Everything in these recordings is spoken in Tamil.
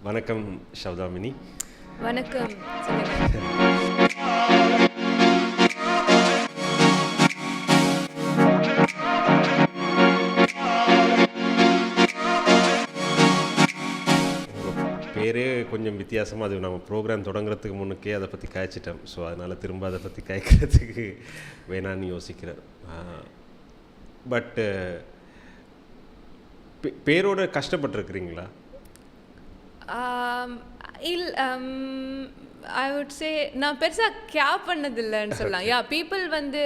வணக்கம் சௌதாமினி. வணக்கம். பேரே கொஞ்சம் வித்தியாசமாக, அது நம்ம ப்ரோக்ராம் தொடங்குறதுக்கு முன்னுக்கே அதை பற்றி காய்ச்சிட்டேன். ஸோ அதனால் திரும்ப அதை பற்றி காய்க்கிறதுக்கு வேணான்னு யோசிக்கிறேன். பட்டு பேரோட கஷ்டப்பட்டுருக்குறீங்களா? ஐ வுட் சே நான் பெருசாக கேர் பண்ணதில்லைன்னு சொல்லலாம். யா, பீப்புள் வந்து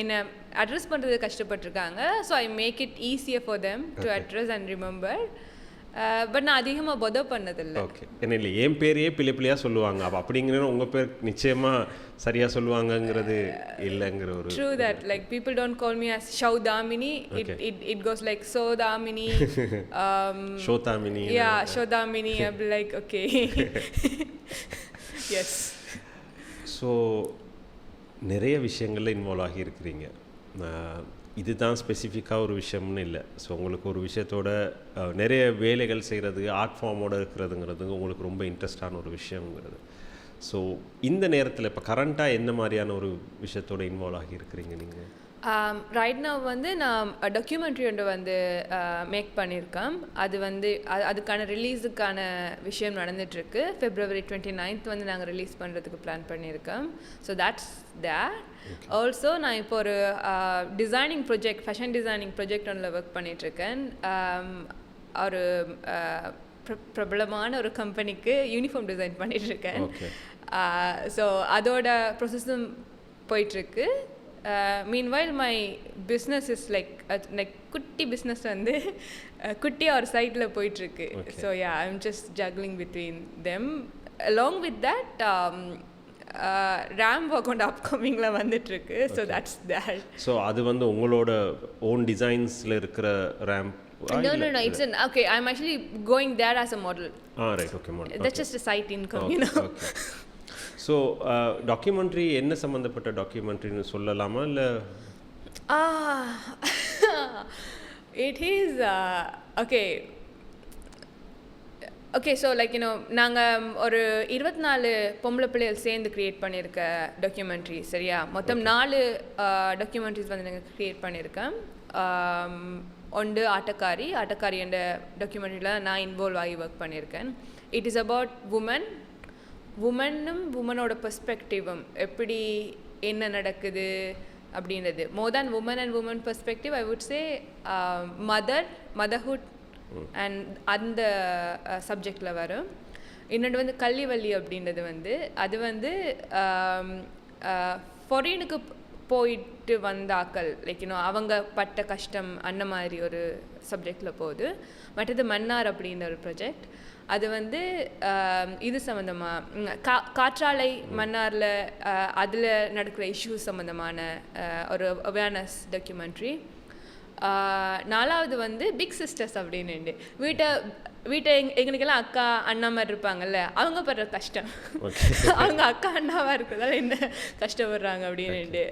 என்னை அட்ரஸ் பண்ணுறது கஷ்டப்பட்டிருக்காங்க. So I make it easier for them to address and remember. But நான் அதிகமாக பொதோ பண்ணதில்லை. ஓகே. என்ன இல்லை, என் பேரையே பிள்ளையாக சொல்லுவாங்க. அப்போ அப்படிங்கிற உங்கள் பேர் நிச்சயமாக சரியாக சொல்லுவாங்கங்கிறது இல்லைங்கிற ஒரு true that like people don't call me as Shoudamini. It goes like Sodamini, Shodamini. Yeah, Shodamini. அப்படி லைக் ஓகே. எஸ். ஸோ நிறைய விஷயங்களில் இன்வால்வ் ஆகியிருக்கிறீங்க. இதுதான் ஸ்பெசிஃபிக்காக ஒரு விஷயம்னு இல்லை. ஸோ உங்களுக்கு ஒரு விஷயத்தோட நிறைய வேலைகள் செய்கிறது, ஆர்ட் ஃபார்மோடு இருக்கிறதுங்கிறது உங்களுக்கு ரொம்ப இன்ட்ரெஸ்டான ஒரு விஷயங்கிறது. ஸோ இந்த நேரத்தில் இப்போ கரண்ட்டாக என்ன மாதிரியான ஒரு விஷயத்தோடு இன்வால்வ் ஆகியிருக்கிறீங்க நீங்கள்? ரைட் நவ் வந்து நான் டாக்குமெண்ட்ரி ஒன்று வந்து மேக் பண்ணியிருக்கேன். அது வந்து அதுக்கான ரிலீஸுக்கான விஷயம் நடந்துகிட்ருக்கு. February 29th வந்து நாங்கள் ரிலீஸ் பண்ணுறதுக்கு பிளான் பண்ணியிருக்கோம். So that's that. ஆல்சோ நான் இப்போ ஒரு designing project, fashion designing project ஒன்றில் ஒர்க் பண்ணிகிட்ருக்கேன். ஒரு பிரபலமான ஒரு கம்பெனிக்கு யூனிஃபார்ம் டிசைன் பண்ணிகிட்ருக்கேன். ஸோ அதோட ப்ரொசஸும் போயிட்டுருக்கு. Meanwhile my business is like குட்டி பிஸ்னஸ் வந்து குட்டியாக ஒரு சைட்டில் போயிட்டுருக்கு. So yeah, I'm just juggling between them. Along with that RAM work ஒன்று அப்கமிங்கில் வந்துட்டுருக்கு. So that's that. ஸோ அது வந்து உங்களோட ஓன் டிசைன்ஸில் இருக்கிற RAM? No, it's okay, I'm actually going there as a model. Right, okay, model. That's just a side income, you know. Okay. So documentary என்ன சம்மந்தப்பட்ட டாக்குமெண்ட்ரின்னு சொல்லலாமா இல்லை? It is okay. So like you know நாங்கள் ஒரு 24 பொம்பளை பிள்ளைகள் சேர்ந்து க்ரியேட் பண்ணியிருக்க டாக்குமெண்ட்ரி. சரியா, மொத்தம் 4 டாக்குமெண்ட்ரிஸ் வந்து நாங்கள் க்ரியேட் பண்ணியிருக்கேன். ஒன்று ஆட்டக்காரி என்ற டாக்குமெண்ட்ரியில் நான் இன்வால்வ் ஆகி ஒர்க் பண்ணியிருக்கேன். இட் இஸ் அபவுட் உமனும் உமனோட பெர்ஸ்பெக்டிவும் எப்படி என்ன நடக்குது அப்படின்றது. More than woman and woman perspective, I would say motherhood and அந்த சப்ஜெக்டில் வரும். இன்னொன்று வந்து கள்ளிவள்ளி அப்படின்றது வந்து அது வந்து ஃபாரினுக்கு போயிட்டு வந்தாக்கள் லைக் இன்னும் அவங்க பட்ட கஷ்டம் அந்த மாதிரி ஒரு சப்ஜெக்டில் போகுது. மற்றது மன்னார் அப்படின்ற ஒரு ப்ராஜெக்ட், அது வந்து இது சம்மந்தமாக காற்றாலை மன்னாரில் அதில் நடக்கிற இஷ்யூஸ் சம்மந்தமான ஒரு அவேர்னஸ் டாக்குமெண்ட்ரி. 4வது வந்து பிக் சிஸ்டர்ஸ் அப்படின்னு வீட்டை எங்களுக்கெல்லாம் அக்கா அண்ணா மாதிரி இருப்பாங்கல்ல, அவங்க படுற கஷ்டம், அவங்க அக்கா அண்ணாவாக இருக்கிறதால என்ன கஷ்டப்படுறாங்க அப்படின்னு.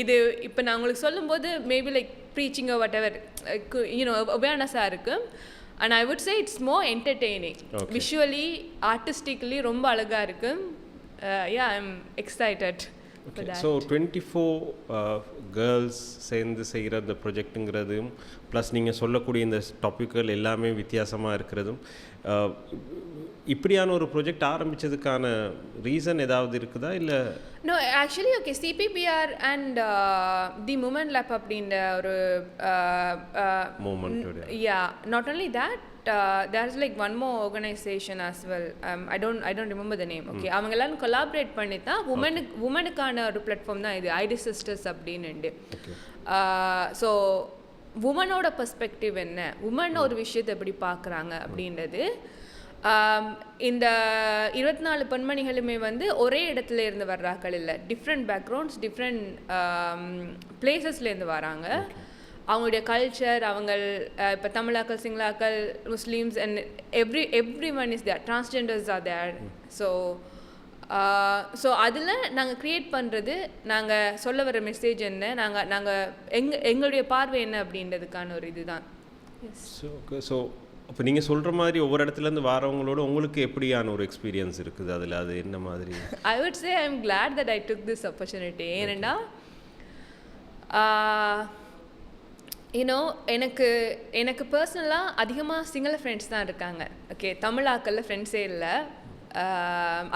இது இப்போ நான் உங்களுக்கு சொல்லும்போது maybe like preaching whatever you know அவேர்னஸாக இருக்கும். And I would say it's more entertaining. Okay. Visually, artistically ரொம்ப அழகா இருக்கு. Yeah, I'm excited for that. So 24 girls சேர்ந்து செய்கிற இந்த ப்ரொஜெக்ட்டுங்கிறதும் ப்ளஸ் நீங்கள் சொல்லக்கூடிய இந்த டாபிக்கள் எல்லாமே வித்தியாசமாக இருக்கிறதும், இப்படியான ஒரு ப்ரொஜெக்ட் ஆரம்பித்ததுக்கான ரீசன் ஏதாவது இருக்குதா இல்லை? No, actually, okay, CPPR and the Women Lab அப்படின்ற ஒரு moment. Yeah, not only that, there's like one more organization as well. I don't remember the name. Okay, அவங்க எல்லாரும் collaborate பண்ணி தான் உமனுக்கான ஒரு பிளாட்ஃபார்ம் தான் இது, ஐடி சிஸ்டர்ஸ் அப்படின்னு. ஸோ உமனோட பெர்ஸ்பெக்டிவ் என்ன, உமன் ஒரு விஷயத்தை எப்படி பார்க்குறாங்க அப்படின்றது. இந்த 24 பெண்மணிகளுமே வந்து ஒரே இடத்துல இருந்து வர்றாக்கள் இல்லை, டிஃப்ரெண்ட் பேக்ரவுண்ட்ஸ், டிஃப்ரெண்ட் பிளேசஸ்லேருந்து வராங்க. அவங்களுடைய கல்ச்சர், அவங்க இப்போ தமிழாக்கள், சிங்களாக்கள், Muslims and everyone is there, transgenders are there. So அதில் நாங்கள் க்ரியேட் பண்ணுறது, நாங்கள் சொல்ல வர மெசேஜ் என்ன, நாங்கள் எங்களுடைய பார்வை என்ன அப்படின்றதுக்கான ஒரு இதுதான். ஸோ அப்போ நீங்கள் சொல்கிற மாதிரி ஒவ்வொரு இடத்துலேருந்து வரவங்களோட உங்களுக்கு எப்படியான ஒரு எக்ஸ்பீரியன்ஸ் இருக்குது அதில், அது என்ன மாதிரி? I would say I'm glad that I took this opportunity. ஏன்னா எனக்கு பர்சனலாக அதிகமாக சிங்கள ஃப்ரெண்ட்ஸ் தான் இருக்காங்க. ஓகே, தமிழ் ஆக்களில் ஃப்ரெண்ட்ஸே இல்லை.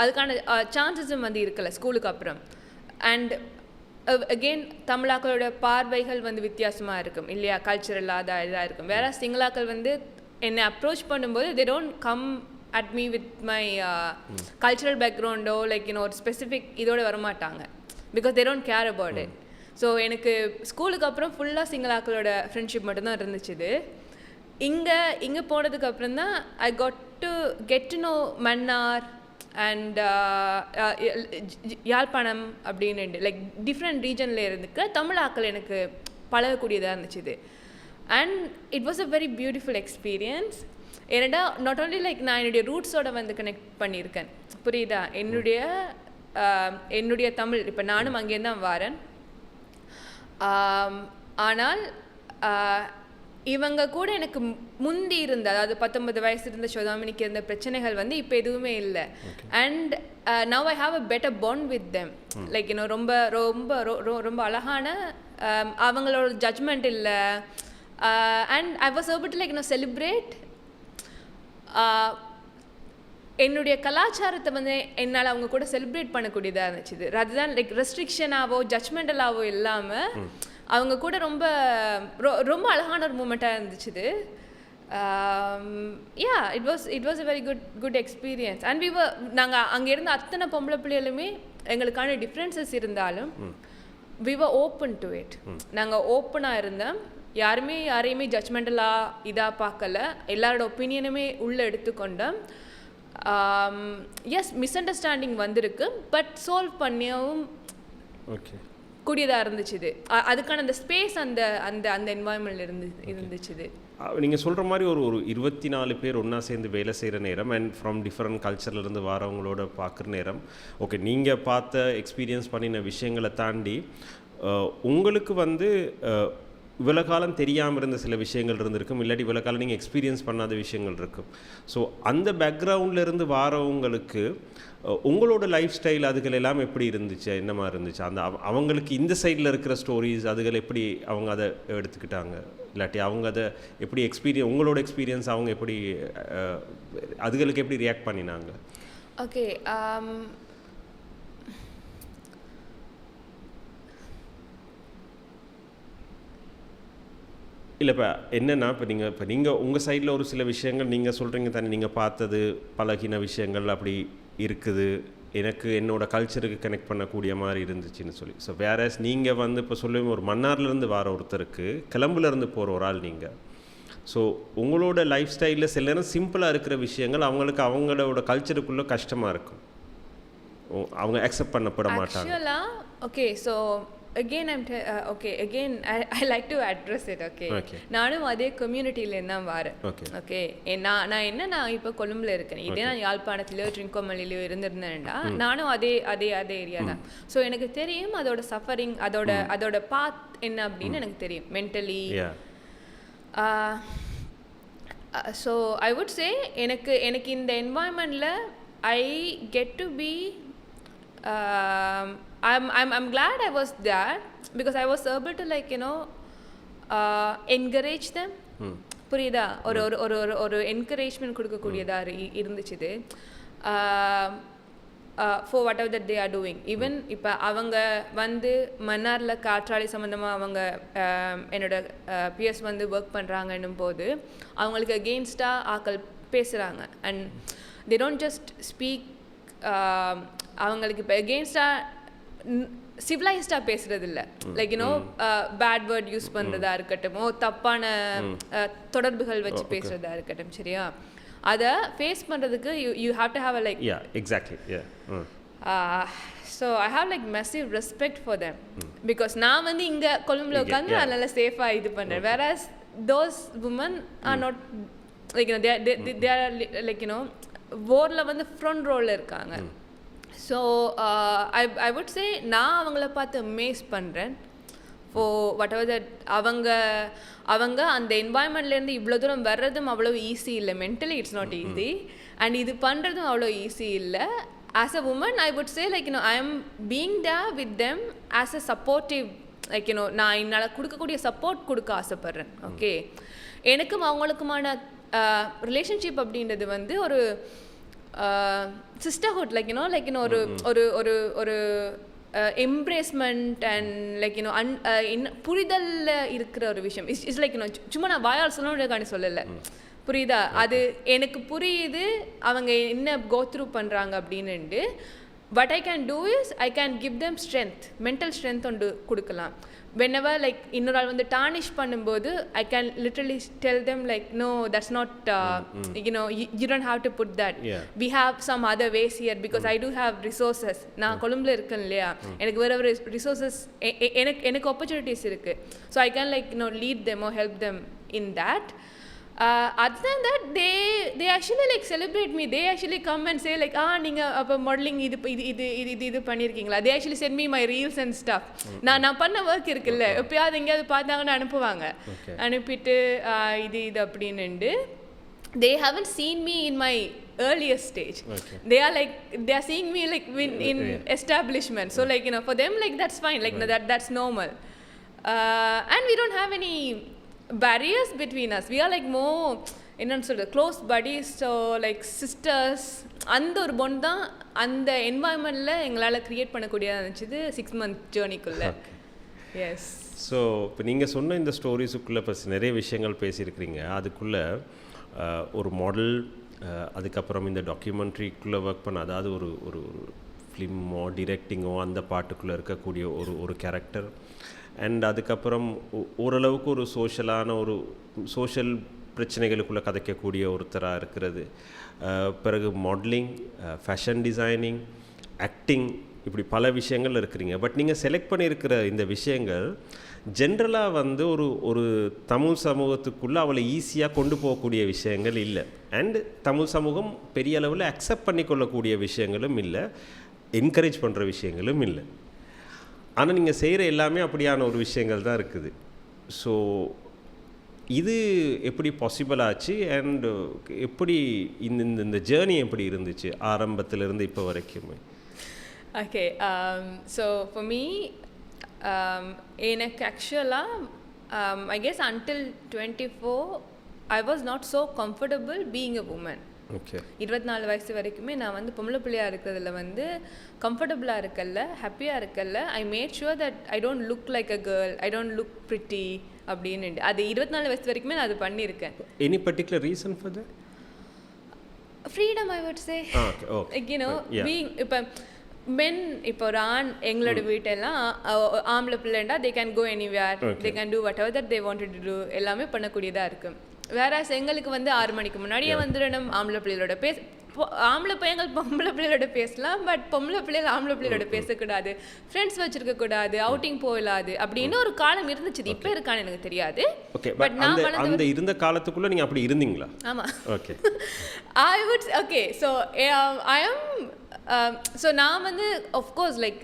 அதுக்கான சான்சஸும் வந்து இருக்கல ஸ்கூலுக்கு அப்புறம். அண்ட் அகெயின் தமிழாக்களோட பார்வைகள் வந்து வித்தியாசமாக இருக்கும் இல்லையா, கல்ச்சரலாக இதாக இருக்கும். வேற சிங்களாக்கள் வந்து என்னை அப்ரோச் பண்ணும்போது they don't come at me with my cultural background or like ஒரு ஸ்பெசிஃபிக் இதோட வரமாட்டாங்க, because they don't care about it. So எனக்கு ஸ்கூலுக்கு அப்புறம் ஃபுல்லாக சிங்களாக்களோட ஃப்ரெண்ட்ஷிப் மட்டும்தான் இருந்துச்சு. இங்கே போனதுக்கு அப்புறம் தான் I got to get to know Mannar and Yazhpanam அப்படின்னு லைக் டிஃப்ரெண்ட் ரீஜனில் இருந்துக்க தமிழ் ஆக்கள் எனக்கு பழகக்கூடியதாக இருந்துச்சு. And it was a very beautiful experience. ஏன்னா நாட் ஓன்லி லைக் நான் என்னுடைய ரூட்ஸோட வந்து கனெக்ட் பண்ணியிருக்கேன், புரியுதா? என்னுடைய தமிழ் இப்போ நானும் அங்கேருந்து தான் வரேன். ஆனால் இவங்க கூட எனக்கு முந்தி இருந்த, அதாவது 19 வயசு இருந்த சோதாமினிக்கு இருந்த பிரச்சனைகள் வந்து இப்போ எதுவுமே இல்லை. And now I have a better bond with them. Like ரொம்ப ரொம்ப ரொம்ப அழகான அவங்களோட ஜட்ஜ்மெண்ட் இல்லை. And I was able to like celebrate என்னுடைய கலாச்சாரத்தை வந்து என்னால் அவங்க கூட செலிப்ரேட் பண்ணக்கூடியதாக இருந்துச்சு. அதுதான் லைக் ரெஸ்ட்ரிக்ஷனாவோ ஜட்ஜ்மெண்டலாவோ இல்லாமல் அவங்க கூட ரொம்ப ரொம்ப அழகான ஒரு மூமெண்ட்டாக இருந்துச்சு. Yeah, it was a very good experience. And நாங்கள் அங்கே இருந்த அத்தனை பொம்பளை பிள்ளைகளுமே எங்களுக்கான டிஃப்ரென்சஸ் இருந்தாலும் we were open to it. நாங்கள் ஓப்பனாக இருந்தோம், யாரையுமே ஜட்ஜ்மெண்டலாக இதாக பார்க்கல, எல்லாரோட ஒப்பீனியனுமே உள்ளே எடுத்துக்கொண்டோம். எஸ், மிஸ் அண்டர்ஸ்டாண்டிங் வந்திருக்கு, பட் சால்வ் பண்ணியவும் கூடியதாக இருந்துச்சு. அதுக்கான அந்த ஸ்பேஸ் அந்த அந்த அந்த என்வாயன்மெண்ட் இருந்துச்சு. நீங்கள் சொல்கிற மாதிரி ஒரு 24 பேர் ஒன்றா சேர்ந்து வேலை செய்கிற நேரம் அண்ட் ஃப்ரம் டிஃப்ரெண்ட் கல்ச்சர்லேருந்து வரவங்களோட பார்க்குற நேரம், ஓகே, நீங்கள் பார்த்த எக்ஸ்பீரியன்ஸ் பண்ணின விஷயங்களை தாண்டி உங்களுக்கு வந்து இவ்வளோ காலம் தெரியாமல் இருந்த சில விஷயங்கள் இருந்திருக்கும், இல்லாட்டி இவ்வளோ காலம் நீங்கள் எக்ஸ்பீரியன்ஸ் பண்ணாத விஷயங்கள் இருக்கும். ஸோ அந்த பேக்ரவுண்ட்லேருந்து வரவங்களுக்கு உங்களோட லைஃப் ஸ்டைல் அதுகள் எல்லாம் எப்படி இருந்துச்சு, என்ன மாதிரி இருந்துச்சு? அந்த அவங்களுக்கு இந்த சைடில் இருக்கிற ஸ்டோரிஸ் அதுகள் எப்படி அவங்க அதை எடுத்துக்கிட்டாங்க, இல்லாட்டி அவங்க அதை எப்படி உங்களோட எக்ஸ்பீரியன்ஸ் அவங்க எப்படி அதுகளுக்கு எப்படி ரியாக்ட் பண்ணினாங்க? ஓகே, இல்லை, இப்போ என்னென்னா இப்போ நீங்கள் உங்கள் சைடில் ஒரு சில விஷயங்கள் நீங்கள் சொல்கிறீங்க தானே, நீங்கள் பார்த்தது பழகின விஷயங்கள் அப்படி இருக்குது, எனக்கு என்னோடய கல்ச்சருக்கு கனெக்ட் பண்ணக்கூடிய மாதிரி இருந்துச்சுன்னு சொல்லி. ஸோ வேறஸ் நீங்கள் வந்து இப்போ சொல்லுவேன், ஒரு மன்னார்லேருந்து வர ஒருத்தருக்கு கிளம்புலேருந்து போகிற ஒரு ஆள் நீங்கள். ஸோ உங்களோட லைஃப் ஸ்டைலில் சில நேரம் சிம்பிளாக இருக்கிற விஷயங்கள் அவங்களுக்கு அவங்களோட கல்ச்சருக்குள்ளே கஷ்டமாக இருக்கும், அவங்க அக்செப்ட் பண்ணப்பட மாட்டாங்க. Okay, so again I like to address it. Okay. நானும் அதே கம்யூனிட்டியிலேருந்து தான் வரேன். ஓகே, நான் இப்போ கொழும்புல இருக்கேன். இதே நான் யாழ்ப்பாணத்திலோ ட்ரிங்கோமல்லிலையோ இருந்திருந்தேன்டா நானும் அதே ஏரியா தான். ஸோ எனக்கு தெரியும் அதோட சஃபரிங், அதோட பாத் என்ன அப்படின்னு எனக்கு தெரியும் mentally. So I would say எனக்கு இந்த என்வாயன்மெண்டில் I get to be I'm glad I was there because I was able to like encourage them. புரியுதா? ஒரு என்கரேஜ்மெண்ட் கொடுக்கக்கூடியதா இருந்துச்சு for whatever that they are doing. Even இப்போ அவங்க வந்து மன்னாரில் காற்றாலை சம்மந்தமாக அவங்க என்னோட பிஎஸ் வந்து ஒர்க் பண்ணுறாங்கன்னும் போது அவங்களுக்கு அகெயின்ஸ்டாக ஆக்கள் பேசுகிறாங்க. And they don't just speak அவங்களுக்கு இப்போ எகெயின்ஸ்டாக சிவிலைஸ்டாக பேசுறது இல்லை, லைக் பேட் வேர்ட் யூஸ் பண்ணுறதா இருக்கட்டும், தப்பான தொடர்புகள் வச்சு பேசுறதா இருக்கட்டும், சரியா? அதை ஃபேஸ் பண்ணுறதுக்கு you have to have like so I have like massive respect for them because நான் வந்து இங்கே கொழும்புல உட்காந்து அதனால சேஃபாக இது பண்ணுறேன். Whereas those women are not like they are like வாரில் வந்து ஃப்ரண்ட் ரோலில் இருக்காங்க. ஸோ ஐ வுட் சே நான் அவங்கள பார்த்து அமேஸ் பண்ணுறேன் வாட் எவர் தட் அவங்க அந்த என்வாயன்மெண்ட்லேருந்து இவ்வளோ தூரம் வர்றதும் அவ்வளோ ஈஸி இல்லை, mentally it's not easy. And இது பண்ணுறதும் அவ்வளோ ஈஸி இல்லை. As a woman, I would say like, I am being there with them as a supportive, like, நான் என்னால் கொடுக்கக்கூடிய சப்போர்ட் கொடுக்க ஆசைப்பட்றேன். ஓகே, எனக்கும் அவங்களுக்குமான ரிலேஷன்ஷிப் அப்படின்றது வந்து ஒரு சிஸ்டர்ஹுட், லைக் ஒரு ஒரு ஒரு ஒரு எம்ப்ரேஸ்மெண்ட் அண்ட் லைக் புரிதலில் இருக்கிற ஒரு விஷயம். இட்ஸ் லைக் சும்மா நான் வாயால் சொல்லணுன்றதுக்காண்டி சொல்லலை, புரியுதா? அது எனக்கு புரியுது அவங்க என்ன கோ த்ரூ பண்ணுறாங்க அப்படின்னுட்டு. what I can do is I can give them strength, mental strength ஒன்று கொடுக்கலாம். whenever like இன்னொரு ஆள் வந்து டானிஷ் பண்ணும்போது I can literally tell them like no, that's not you don't have to put that. we have some other ways here because I do have resources. நான் கொழும்புல இருக்கேன் இல்லையா, எனக்கு வேற resources, எனக்கு opportunities இருக்கு. so I can like lead them or help them in that. Other than that, they actually like celebrate me. They actually come and say like நீங்க அப்ப மாடலிங் இது பண்ணிருக்கீங்களா. they actually send me my reels and stuff. நான் பண்ண ஒர்க் இருக்குல்ல, எப்பயாவது எங்கேயாவது பார்த்தாங்கன்னு அனுப்புவாங்க. அனுப்பிட்டு இது அப்படின்னுண்டு. they haven't seen me in my earlier stage. they are seeing me like in establishment. so like for them like that's fine, like that's normal. And we don't have any barriers between us. we are like more என்னன்னு சொல்றது close buddies, so like sisters. அந்த ஒரு bond தான் அந்த என்வாயன்மெண்ட்ல எங்களால் கிரியேட் பண்ணக்கூடியதாக இருந்துச்சு 6 month ஜேர்னிக்குள்ளே. எஸ். ஸோ இப்போ நீங்கள் சொன்ன இந்த ஸ்டோரிஸுக்குள்ளே இப்போ நிறைய விஷயங்கள் பேசியிருக்கிறீங்க. அதுக்குள்ளே ஒரு மாடல், அதுக்கப்புறம் இந்த டாக்குமெண்ட்ரிக்குள்ளே ஒர்க் பண்ண, அதாவது ஒரு ஒரு ஃபிலிமோ டிரெக்டிங்கோ அந்த பாட்டுக்குள்ளே இருக்கக்கூடிய ஒரு கேரக்டர், அண்ட் அதுக்கப்புறம் ஓரளவுக்கு ஒரு சோஷியல் பிரச்சனைகளுக்குள்ளே கதைக்கக்கூடிய ஒருத்தராக இருக்கிறது. பிறகு மாடலிங், ஃபேஷன் டிசைனிங், ஆக்டிங், இப்படி பல விஷயங்கள் இருக்கிறீங்க. பட் நீங்கள் செலக்ட் பண்ணியிருக்கிற இந்த விஷயங்கள் ஜென்ரலாக வந்து ஒரு தமிழ் சமூகத்துக்குள்ளே அவளை ஈஸியாக கொண்டு போகக்கூடிய விஷயங்கள் இல்லை. அண்ட் தமிழ் சமூகம் பெரிய அளவில் அக்செப்ட் பண்ணிக்கொள்ளக்கூடிய விஷயங்களும் இல்லை, என்கரேஜ் பண்ணுற விஷயங்களும் இல்லை. ஆனால் நீங்கள் செய்கிற எல்லாமே அப்படியான ஒரு விஷயங்கள் தான் இருக்குது. ஸோ இது எப்படி பாசிபிள் ஆச்சு, அண்ட் எப்படி இந்த ஜேர்னி எப்படி இருந்துச்சு ஆரம்பத்திலிருந்து இப்போ வரைக்குமே? ஓகே, ஸோ ஃபார் மீ எனக்கு ஆக்சுவலாக I guess until 24 I was not so comfortable being a woman. Okay, 24 வயசு வரைக்குமே நான் வந்து பொம்பளை பிள்ளையாக இருக்கிறதுல வந்து கம்ஃபர்டபுளாக இருக்கல, ஹாப்பியாக இருக்கல. I made sure that I don't look like a girl, I don't look pretty அப்படின்னு. அது 24 வயசு வரைக்குமே நான் அது பண்ணியிருக்கேன். Any particular reason for that? Freedom, I would say. Being இப்போ மென், இப்போ ஒரு ஆண், எங்களோட வீட்டெல்லாம் ஆம்பளை பிள்ளைண்டா they can go anywhere, they can do whatever that they wanted to do, எல்லாமே பண்ணக்கூடியதாக இருக்குது. வேற எங்களுக்கு வந்து 6 மணிக்கு முன்னாடியே வந்துடணும். ஆம்பளை பிள்ளைகளோட ஆம்பளை பையங்கள் பொம்பளை பிள்ளைகளோட பேசலாம், பட் பொம்பளை பிள்ளைகள் ஆம்பளை பிள்ளைகளோட பேசக்கூடாது, ஃப்ரெண்ட்ஸ் வச்சிருக்க கூடாது, அவுட்டிங் போகலாது அப்படின்னு ஒரு காலம் இருந்துச்சு. இப்போ இருக்கான்னு எனக்கு தெரியாது. பட் நான் அந்த இருந்த காலத்துக்குள்ள நீங்க அப்படி இருந்தீங்களா? ஆமா. Okay, I would okay. So I am so நான் வந்து of course like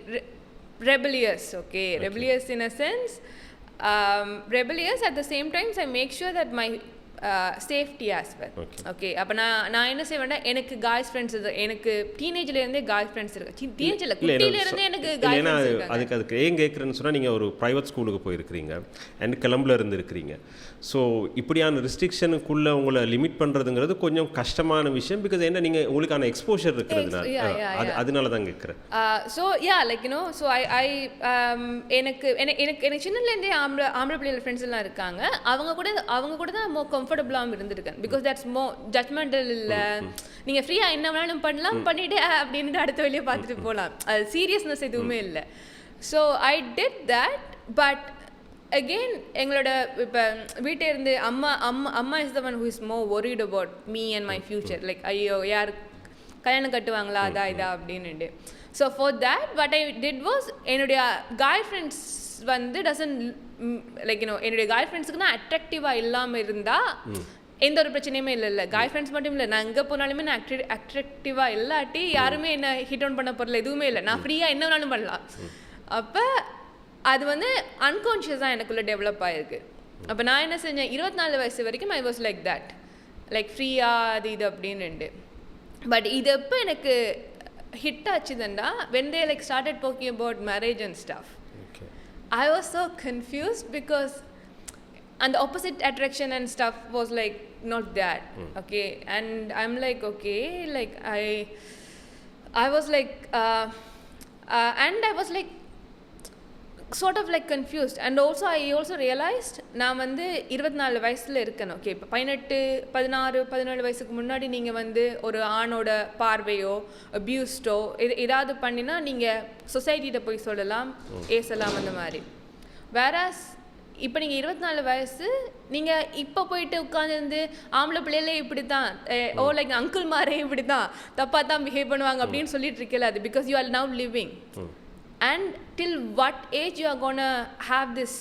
rebellious. okay, rebellious in a sense, rebellious at the same time I make sure that my safety as well. Okay, அப்போ நான் என்ன செய்வேன்னா, எனக்கு காய்ஸ் ஃப்ரெண்ட்ஸ், எனக்கு டீனேஜ்லேருந்தே காய்ஸ் ஃப்ரெண்ட்ஸ் இருக்கு. டீனேஜில் குட்டியிலேருந்தே எனக்கு காய்ஸ் ஃப்ரெண்ட்ஸ் இருக்காங்க. அதுக்கு ஏன் கேட்குறேன்னு சொன்னால், நீங்கள் ஒரு ப்ரைவேட் ஸ்கூலுக்கு போயிருக்கிறீங்க அண்ட் கிளம்புல இருந்து இருக்கிறீங்க. ஸோ இப்படியான ரெஸ்ட்ரிக்ஷனுக்குள்ளே உங்களை லிமிட் பண்ணுறதுங்கிறது கொஞ்சம் கஷ்டமான விஷயம். பிகாஸ் என்ன, நீங்கள் உங்களுக்கான எக்ஸ்போஷர் இருக்கிறதுனால, அதனால தான் கேட்குறேன். ஸோ யா லைக் ஸோ ஐ எனக்கு சின்னலேருந்தே ஆம்பளை பிள்ளைகள் ஃப்ரெண்ட்ஸ் எல்லாம் இருக்காங்க. அவங்க கூட தான் மோ கம்ஃபர்டபுளாகவும் இருந்திருக்கேன். பிகாஸ் தட்ஸ் மோ ஜட்மெண்டல் இல்லை. நீங்கள் ஃப்ரீயாக என்ன வேணாலும் பண்ணலாம், பண்ணிவிட்டு அப்படின்ட்டு அடுத்த வெளியே பார்த்துட்டு போகலாம். அது சீரியஸ்னஸ் எதுவுமே இல்லை. So I did that. But again எங்களோட இப்போ வீட்டை இருந்து அம்மா is the one who is more worried about me and my future. Like ஐயோ யார் கல்யாணம் கட்டுவாங்களா இதா அப்படின்னுட்டு. So for that what I did was, என்னுடைய காய் ஃப்ரெண்ட்ஸ் வந்து டசன்ட் லைக் என்னுடைய காய் ஃப்ரெண்ட்ஸுக்கு நான் அட்ராக்டிவாக இல்லாமல் இருந்தால் எந்த ஒரு பிரச்சனையுமே இல்லை. காய் ஃப்ரெண்ட்ஸ் மட்டும் இல்லை, நான் எங்கே போனாலுமே நான் அட்ராக்டிவாக இல்லாட்டி யாருமே என்ன ஹிட் ஆன் பண்ண போகிறல எதுவுமே இல்லை. நான் ஃப்ரீயாக என்ன வேணாலும் பண்ணலாம். அப்போ அது வந்து அன்கான்ஷியஸாக எனக்குள்ளே டெவலப் ஆகிருக்கு. அப்போ நான் என்ன செஞ்சேன், 24 வயசு வரைக்கும் I was like that, like ஃப்ரீயாக அது இது அப்படின்னுண்டு. பட் இது எப்போ எனக்கு hit ஆச்சுதுண்டா, when they like started talking about marriage and stuff, I was so confused because and the opposite attraction and stuff was like not that. Okay, and I'm like, okay, like I was like and I was like sort of like confused. And also I also realized நான் வந்து 24 வயசில் இருக்கேன். ஓகே, இப்போ 18 16 17 வயசுக்கு முன்னாடி நீங்கள் வந்து ஒரு ஆணோட பார்வையோ அப்யூஸ்டோ ஏதாவது பண்ணினா நீங்கள் சொசைட்டிகிட்ட போய் சொல்லலாம், ஏசலாம், அந்த மாதிரி. வேறாஸ் இப்போ நீங்கள் 24 வயசு, நீங்கள் இப்போ போயிட்டு உட்காந்துருந்து ஆம்பளை பிள்ளைகளே இப்படி தான், ஓ லைக் அங்கிள் மாரே இப்படி தான் தப்பாக தான் பிஹேவ் பண்ணுவாங்க அப்படின்னு சொல்லிட்டு இருக்கல. அது because you are now living. And till what age you are gonna have this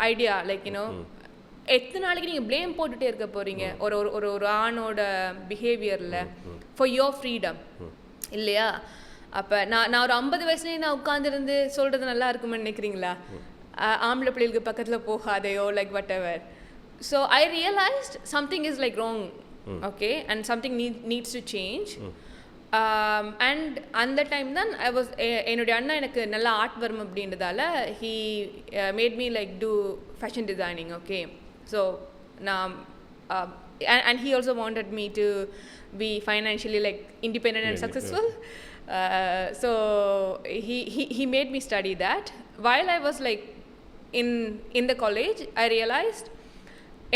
idea, like you know, எத்தனை நாளைக்கு நீங்கள் ப்ளேம் போட்டுகிட்டே இருக்க போகிறீங்க ஒரு ஒரு ஒரு ஆணோட பிஹேவியரில் ஃபார் யோர் ஃப்ரீடம், இல்லையா? அப்போ நான் ஒரு 50 வயசுலேயே நான் உட்காந்துருந்து சொல்கிறது நல்லா இருக்குமென்னு நினைக்கிறீங்களா? ஆம்பளை பிள்ளைகளுக்கு பக்கத்தில் போகாதையோ, like whatever. So I realized something is like wrong, okay, and something needs to change. And அந்த டைம் தான் ஐ வாஸ், என்னுடைய அண்ணா எனக்கு நல்லா ஆர்ட் வரும் அப்படின்றதால he made me like do fashion designing. Okay, so நான் and he also wanted me to be financially like independent and successful. So he made me study that. While I was like in the college, I realized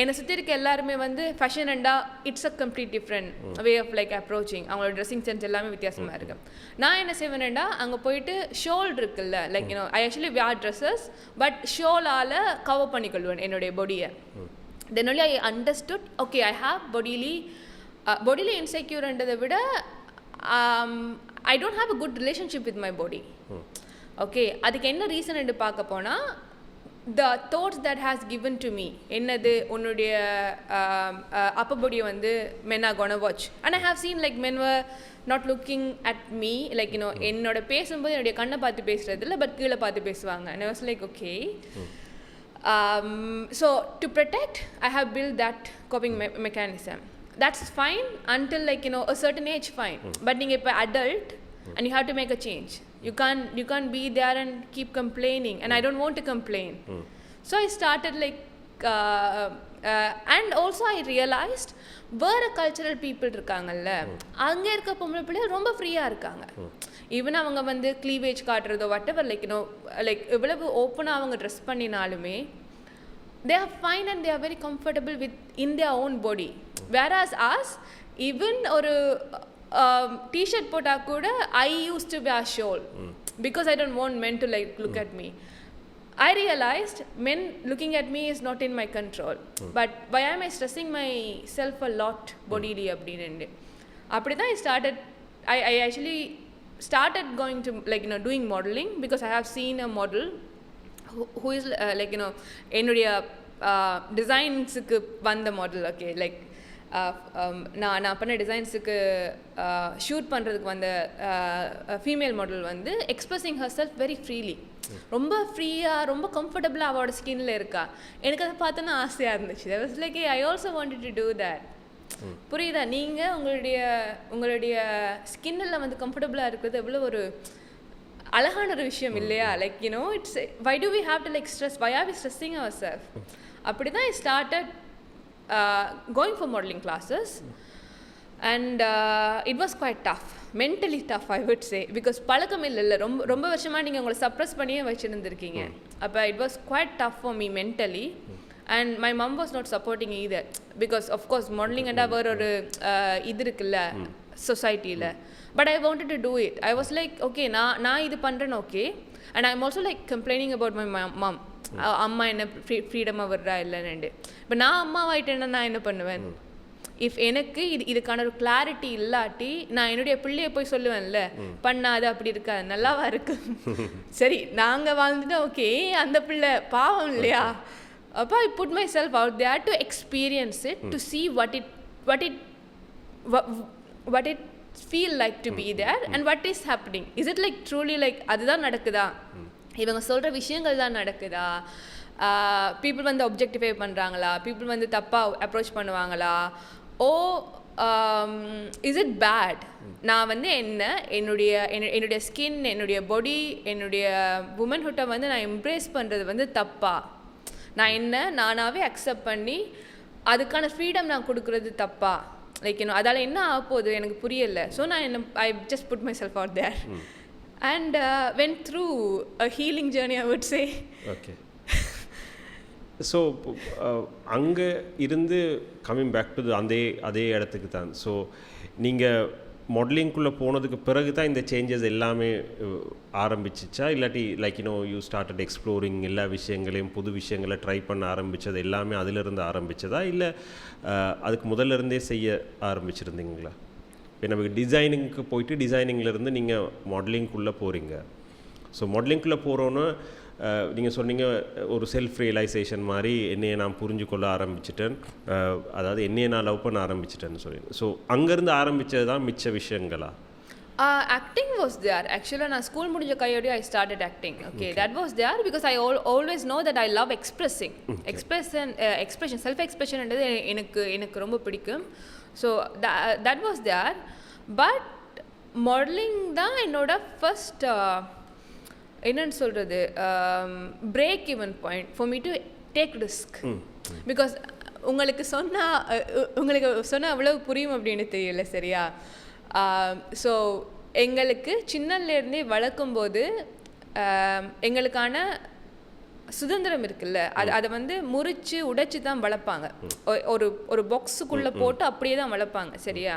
என்னை சுற்றி இருக்க எல்லாருமே வந்து ஃபேஷன் அண்டா it's a complete different way of like approaching. அவங்களோட ட்ரெஸ்ஸிங் சென்ஸ் எல்லாமே வித்தியாசமாக இருக்குது. நான் என்ன செய்வேன்டா, அங்கே போயிட்டு ஷோல் இருக்குல்ல, like you know I actually wear dresses, but ஷோலால் கவர் பண்ணிக்கொள்வேன் என்னுடைய பாடியை. Then only I understood, okay, I have பாடியில இன்செக்யூர்ன்றதை விட I don't have a good relationship with my body. Okay, அதுக்கு என்ன ரீசன் பார்க்க போனால், the thoughts that has given to me, என்னது உன்னுடைய upper body வந்து men are gonna watch, and I have seen like men were not looking at me, like you know, என்னோட பேசும்போது என்னுடைய கண்ணை பார்த்து பேசுறது இல்லை, பட் கீழே பார்த்து பேசுவாங்க. and I was like, okay, so to protect I have built that coping mechanism. That's fine until like you know a certain age, fine, but நீங்க இப்போ adult and you have to make a change. You can't be there and keep complaining, and I don't want to complain. So I started like and also I realized வேறு கல்ச்சரல் பீப்புள் இருக்காங்கல்ல, அங்கே இருக்க பொம்பளை பிள்ளைகள் ரொம்ப ஃப்ரீயாக இருக்காங்க. ஈவன் அவங்க வந்து க்ளீவேஜ் காட்டுறதோ whatever, like you know, like எவ்வளவு ஓப்பனாக அவங்க ட்ரெஸ் பண்ணினாலுமே they are fine and they are very comfortable with in their own body. Whereas us, even ஒரு t-shirt போட்டால் கூட I used to wear shawl because I don't want men to like look at me. I realized men looking at me is not in my control, but why am I stressing myself a lot bodily அப்படினு. அப்படி தான் I actually started going to like you know doing modeling because I have seen a model who is like you know என்னுடைய டிசைன்ஸுக்கு வந்த மாடல். ஓகே, லைக் நான் பண்ண டிசைன்ஸுக்கு ஷூட் பண்ணுறதுக்கு வந்த ஃபீமேல் மாடல் வந்து expressing her self very freely, ரொம்ப ஃப்ரீயாக, ரொம்ப கம்ஃபர்டபுளாக அவளோட ஸ்கின்னில் இருக்கா. எனக்கு அதை பார்த்தோன்னா ஆசையாக இருந்துச்சு. I was like, I also wanted to do that. புரியுதா? நீங்கள் உங்களுடைய ஸ்கின்னில் வந்து கம்ஃபர்டபுளாக இருக்கிறது எவ்வளோ ஒரு அழகான ஒரு விஷயம் இல்லையா? Like you know, it's why do we have to like stress, why are we stressing our self? அப்படி தான் I started going for modeling classes, and it was quite tough, mentally tough I would say, because பழக்கம் இல்லை, ரொம்ப வருஷமாக நீங்கள் உங்களை சப்ரஸ் பண்ணியே வச்சுருந்துருக்கீங்க. அப்போ it was quite tough for me mentally, and my mom was not supporting either, because of course modeling and வேறு ஒரு இது இருக்குல்ல சொசைட்டியில், but I wanted to do it. I was like, okay, நான் இது பண்ணுறேன்னு, okay, and I'm also like complaining about my mom. அம்மா என்ன ஃப்ரீடமாக வர்றா இல்லைன்னு. இப்போ நான் அம்மாவாயிட்டேன்னா நான் என்ன பண்ணுவேன்? இஃப் எனக்கு இதுக்கான ஒரு கிளாரிட்டி இல்லாட்டி நான் என்னுடைய பிள்ளைய போய் சொல்லுவேன்ல, பண்ணாது, அப்படி இருக்காது, நல்லாவா இருக்கு, சரி நாங்கள் வாழ்ந்துட்டு ஓகே, அந்த பிள்ளை பாவம் இல்லையா? அப்போ I put my self out there to experience it, to see what it feel like to be there and what is happening. Is it like truly like அதுதான் நடக்குதா? இவங்க சொல்கிற விஷயங்கள் தான் நடக்குதா, பீப்புள் வந்து ஒப்ஜெக்டிஃபை பண்ணுறாங்களா, பீப்புள் வந்து தப்பாக அப்ரோச் பண்ணுவாங்களா, ஓ இஸ் இட் பேட், நான் வந்து என்னுடைய ஸ்கின், என்னுடைய பாடி, என்னுடைய உமன்ஹுட்டை வந்து நான் எம்ப்ரேஸ் பண்ணுறது வந்து தப்பா, நான் நானாகவே அக்செப்ட் பண்ணி அதுக்கான ஃப்ரீடம் நான் கொடுக்குறது தப்பா, லைக் அதால் என்ன ஆக போகுது எனக்கு புரியலை. ஸோ நான் I just put my self out there and went through a healing journey, I would say. Okay. So அங்கே இருந்து கம்மிங் பேக் டு அதே இடத்துக்கு தான். ஸோ நீங்கள் மாடலிங்குள்ளே போனதுக்கு பிறகு தான் இந்த சேஞ்சஸ் எல்லாமே ஆரம்பிச்சிச்சா, இல்லாட்டி லைக் யூ ஸ்டார்டட் எக்ஸ்ப்ளோரிங் எல்லா விஷயங்களையும் புது விஷயங்களை ட்ரை பண்ண ஆரம்பித்தது எல்லாமே அதிலிருந்து ஆரம்பித்ததா, இல்லை அதுக்கு முதல்ல இருந்தே செய்ய ஆரம்பிச்சிருந்தீங்களா? இப்போ நமக்கு டிசைனிங்க்கு போயிட்டு டிசைனிங்லேருந்து நீங்கள் மாடலிங்குள்ளே போகிறீங்க. ஸோ மாடலிங்குள்ளே போகிறோன்னு நீங்கள் சொன்னீங்க ஒரு செல்ஃப் ரியலைசேஷன் மாதிரி என்னையை நான் புரிஞ்சு கொள்ள ஆரம்பிச்சிட்டேன், அதாவது என்னையை நான் லவ் பண்ண ஆரம்பிச்சிட்டேன்னு சொல்லி. ஸோ அங்கேருந்து ஆரம்பித்தது தான் மிச்ச விஷயங்களா? Acting was there. Actually, நான் ஸ்கூல் முடிஞ்ச கையோடு I started acting. Okay, that was there because I always know that I love expressing. Expression, self-expression என்றது எனக்கு ரொம்ப பிடிக்கும். So that was there. But modelling தான் என்னோட ஃபர்ஸ்ட் என்னன்னு சொல்கிறது break even point for me to take risk. Because உங்களுக்கு சொன்னால் அவ்வளோ புரியும் அப்படின்னு தெரியல, சரியா? ஸோ எங்களுக்கு சின்னலேருந்தே வளர்க்கும்போது எங்களுக்கான சுதந்திரம் இருக்குல்ல, அதை வந்து முறித்து உடைச்சி தான் வளர்ப்பாங்க. ஒரு பாக்ஸுக்குள்ளே போட்டு அப்படியே தான் வளர்ப்பாங்க, சரியா?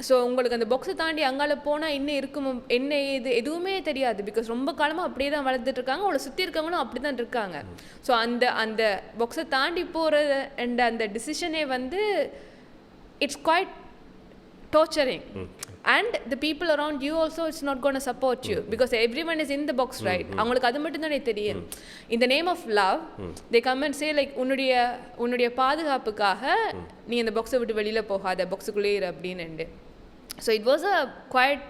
ஸோ உங்களுக்கு அந்த பாக்ஸை தாண்டி அங்கால போனால் என்ன இருக்கும், என்ன எதுவுமே தெரியாது. பிகாஸ் ரொம்ப காலமாக அப்படியே தான் வளர்த்துட்டு இருக்காங்க, அவளை சுற்றி இருக்கவங்களும் அப்படி தான் இருக்காங்க. ஸோ அந்த பாக்ஸை தாண்டி போகிற அந்த டிசிஷனே வந்து it's quite torturing. And the people around you also, it's not going to support you because everyone is in the box, right? அவங்களுக்கு அது மட்டும் தானே தெரியும். In the name of love, they come and say like உன்னுடைய பாதுகாப்புக்காக நீ இந்த பாக்ஸை விட்டு வெளியில் போகாத, பாக்ஸுக்குள்ளே இரு அப்படின்னு. So it was a quite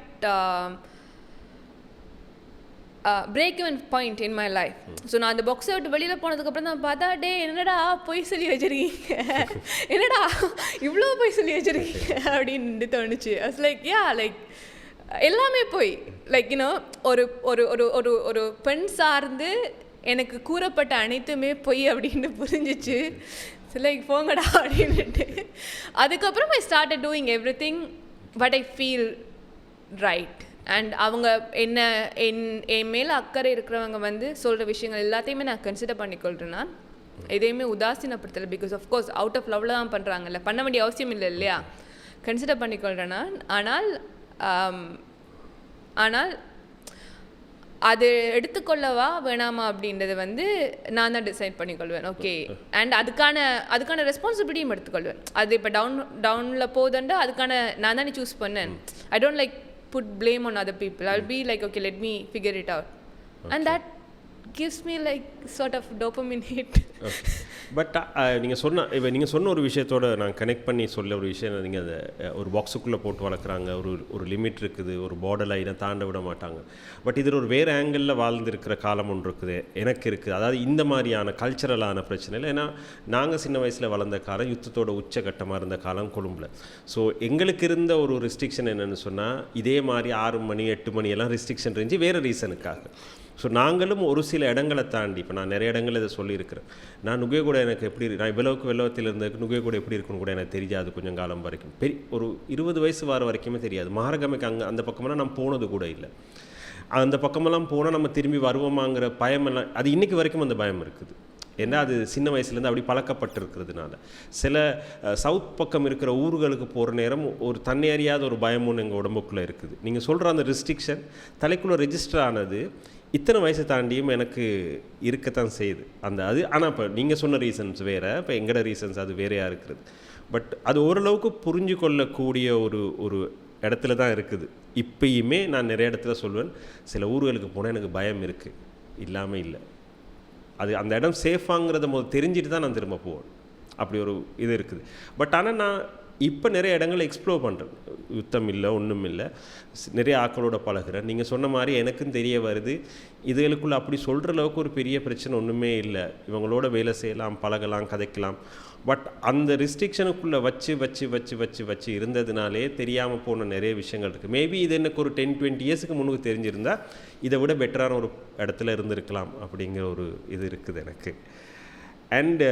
break even point in my life. So நான் அந்த பாக்ஸை விட்டு வெளியில் போனதுக்கப்புறம் தான் பார்த்தா, டே என்னடா பொய் சொல்லி வச்சுருக்கீங்க, என்னடா இவ்வளோ பொய் சொல்லி வச்சுருக்கீங்க அப்படின்னு தோணுச்சு. அஸ் லைக் லைக் எல்லாமே பொய், லைக் ஒரு ஒரு ஒரு ஒரு ஒரு பெண் சார்ந்து எனக்கு கூறப்பட்ட அனைத்துமே பொய் அப்படின்னு புரிஞ்சிச்சு. லைக் போங்கடா அப்படின்ட்டு அதுக்கப்புறம் I started doing every thing but I feel right. And அவங்க என் மேலே அக்கறை இருக்கிறவங்க வந்து சொல்கிற விஷயங்கள் எல்லாத்தையுமே நான் கன்சிடர் பண்ணிக்கொள்கிறேன்னா, எதையுமே உதாசீனப்படுத்தலை. பிகாஸ் ஆஃப்கோர்ஸ் அவுட் ஆஃப் லவ்வில் தான் பண்ணுறாங்கல்ல, பண்ண வேண்டிய அவசியம் இல்லை இல்லையா? கன்சிடர் பண்ணிக்கொள்கிறேன்னா, ஆனால் அது எடுத்துக்கொள்ளவா வேணாமா அப்படின்றது வந்து நான் தான் டிசைட் பண்ணிக்கொள்வேன். ஓகே, அண்ட் அதுக்கான ரெஸ்பான்சிபிலிட்டியும் எடுத்துக்கொள்வேன். அது இப்போ டவுனில் போதுண்டா அதுக்கான நான் தானே சூஸ் பண்ணேன். I don't like put blame on other people. I'll be like, okay, let me figure it out. Okay. And that gives me like sort of dopamine hit. Okay. But நீங்கள் சொன்ன ஒரு விஷயத்தோட நான் கனெக்ட் பண்ணி சொல்ல ஒரு விஷயம், நீங்கள் அதை ஒரு பாக்ஸுக்குள்ளே போட்டு வளர்க்குறாங்க, ஒரு லிமிட் இருக்குது, ஒரு பார்டர் லைனை தாண்ட விட மாட்டாங்க. பட் இதில் ஒரு வேறு ஆங்கிளில் வாழ்ந்துருக்கிற காலம் ஒன்று இருக்குது, எனக்கு இருக்குது. அதாவது இந்த மாதிரியான கல்ச்சரலான பிரச்சனை இல்லை. ஏன்னா நாங்கள் சின்ன வயசில் வளர்ந்த காலம் யுத்தத்தோட உச்சகட்டமாக இருந்த காலம் கொழும்பில். ஸோ எங்களுக்கு இருந்த ஒரு ரெஸ்ட்ரிக்ஷன் என்னென்னு சொன்னால், இதே மாதிரி 6 மணி 8 மணி எல்லாம் ரெஸ்ட்ரிக்ஷன் இருந்துச்சு வேறு ரீசனுக்காக. ஸோ நாங்களும் ஒரு சில இடங்களை தாண்டி, இப்போ நான் நிறைய இடங்கள் இதை சொல்லியிருக்கிறேன், நான் நுகைக்கூட எனக்கு எப்படி நான் இவ்வளவுக்கு வெள்ளத்தில் இருந்ததுக்கு நுகைக்கூட எப்படி இருக்குன்னு கூட எனக்கு தெரியாது. கொஞ்சம் காலம் வரைக்கும் ஒரு 20 வயசு வர வரைக்குமே தெரியாது. மகாரகமைக்கு அந்த பக்கமெல்லாம் நான் போனது கூட இல்லை. அந்த பக்கமெல்லாம் போனால் நம்ம திரும்பி வருவோமாங்கிற பயமெல்லாம் அது இன்றைக்கி வரைக்கும் அந்த பயம் இருக்குது. ஏன்னா அது சின்ன வயசுலேருந்து அப்படி பழக்கப்பட்டிருக்கிறதுனால. சில சவுத் பக்கம் இருக்கிற ஊர்களுக்கு போகிற நேரம் ஒரு தன்னை அறியாத ஒரு பயமும் எங்கள் உடம்புக்குள்ளே இருக்குது. நீங்கள் சொல்கிற அந்த ரெஸ்ட்ரிக்ஷன் தலைக்குள்ளே ரெஜிஸ்டர் ஆனது இத்தனை வயசை தாண்டியும் எனக்கு இருக்கத்தான் செய்யுது அது. ஆனால் இப்போ நீங்கள் சொன்ன ரீசன்ஸ் வேறு, இப்போ எங்களோட ரீசன்ஸ் அது வேறையாக இருக்கிறது. பட் அது ஓரளவுக்கு புரிஞ்சு கொள்ளக்கூடிய ஒரு இடத்துல தான் இருக்குது. இப்பயுமே நான் நிறைய இடத்துல சொல்வேன், சில ஊர்களுக்கு போனால் எனக்கு பயம் இருக்குது, இல்லாமல் இல்லை. அது அந்த இடம் சேஃபாங்கிறத போது தெரிஞ்சுட்டு தான் நான் திரும்ப போவேன். அப்படி ஒரு இது இருக்குது. பட் ஆனால் நான் இப்போ நிறைய இடங்களை எக்ஸ்ப்ளோர் பண்ணுறேன். யுத்தம் இல்லை, ஒன்றும் இல்லை. நிறைய ஆக்களோட பழகுறேன். நீங்கள் சொன்ன மாதிரி எனக்கும் தெரிய வருது, இதுகளுக்குள்ளே அப்படி சொல்கிற அளவுக்கு ஒரு பெரிய பிரச்சனை ஒன்றுமே இல்லை. இவங்களோட வேலை செய்யலாம், பழகலாம், கதைக்கலாம். பட் அந்த ரெஸ்ட்ரிக்ஷனுக்குள்ளே வச்சு இருந்ததுனாலே தெரியாமல் போன நிறைய விஷயங்கள் இருக்குது. மேபி இது எனக்கு ஒரு 10-20 இயர்ஸுக்கு முன்னுக்கு தெரிஞ்சிருந்தால் இதை விட பெட்டரான ஒரு இடத்துல இருந்திருக்கலாம் அப்படிங்கிற ஒரு இது இருக்குது எனக்கு. அண்டு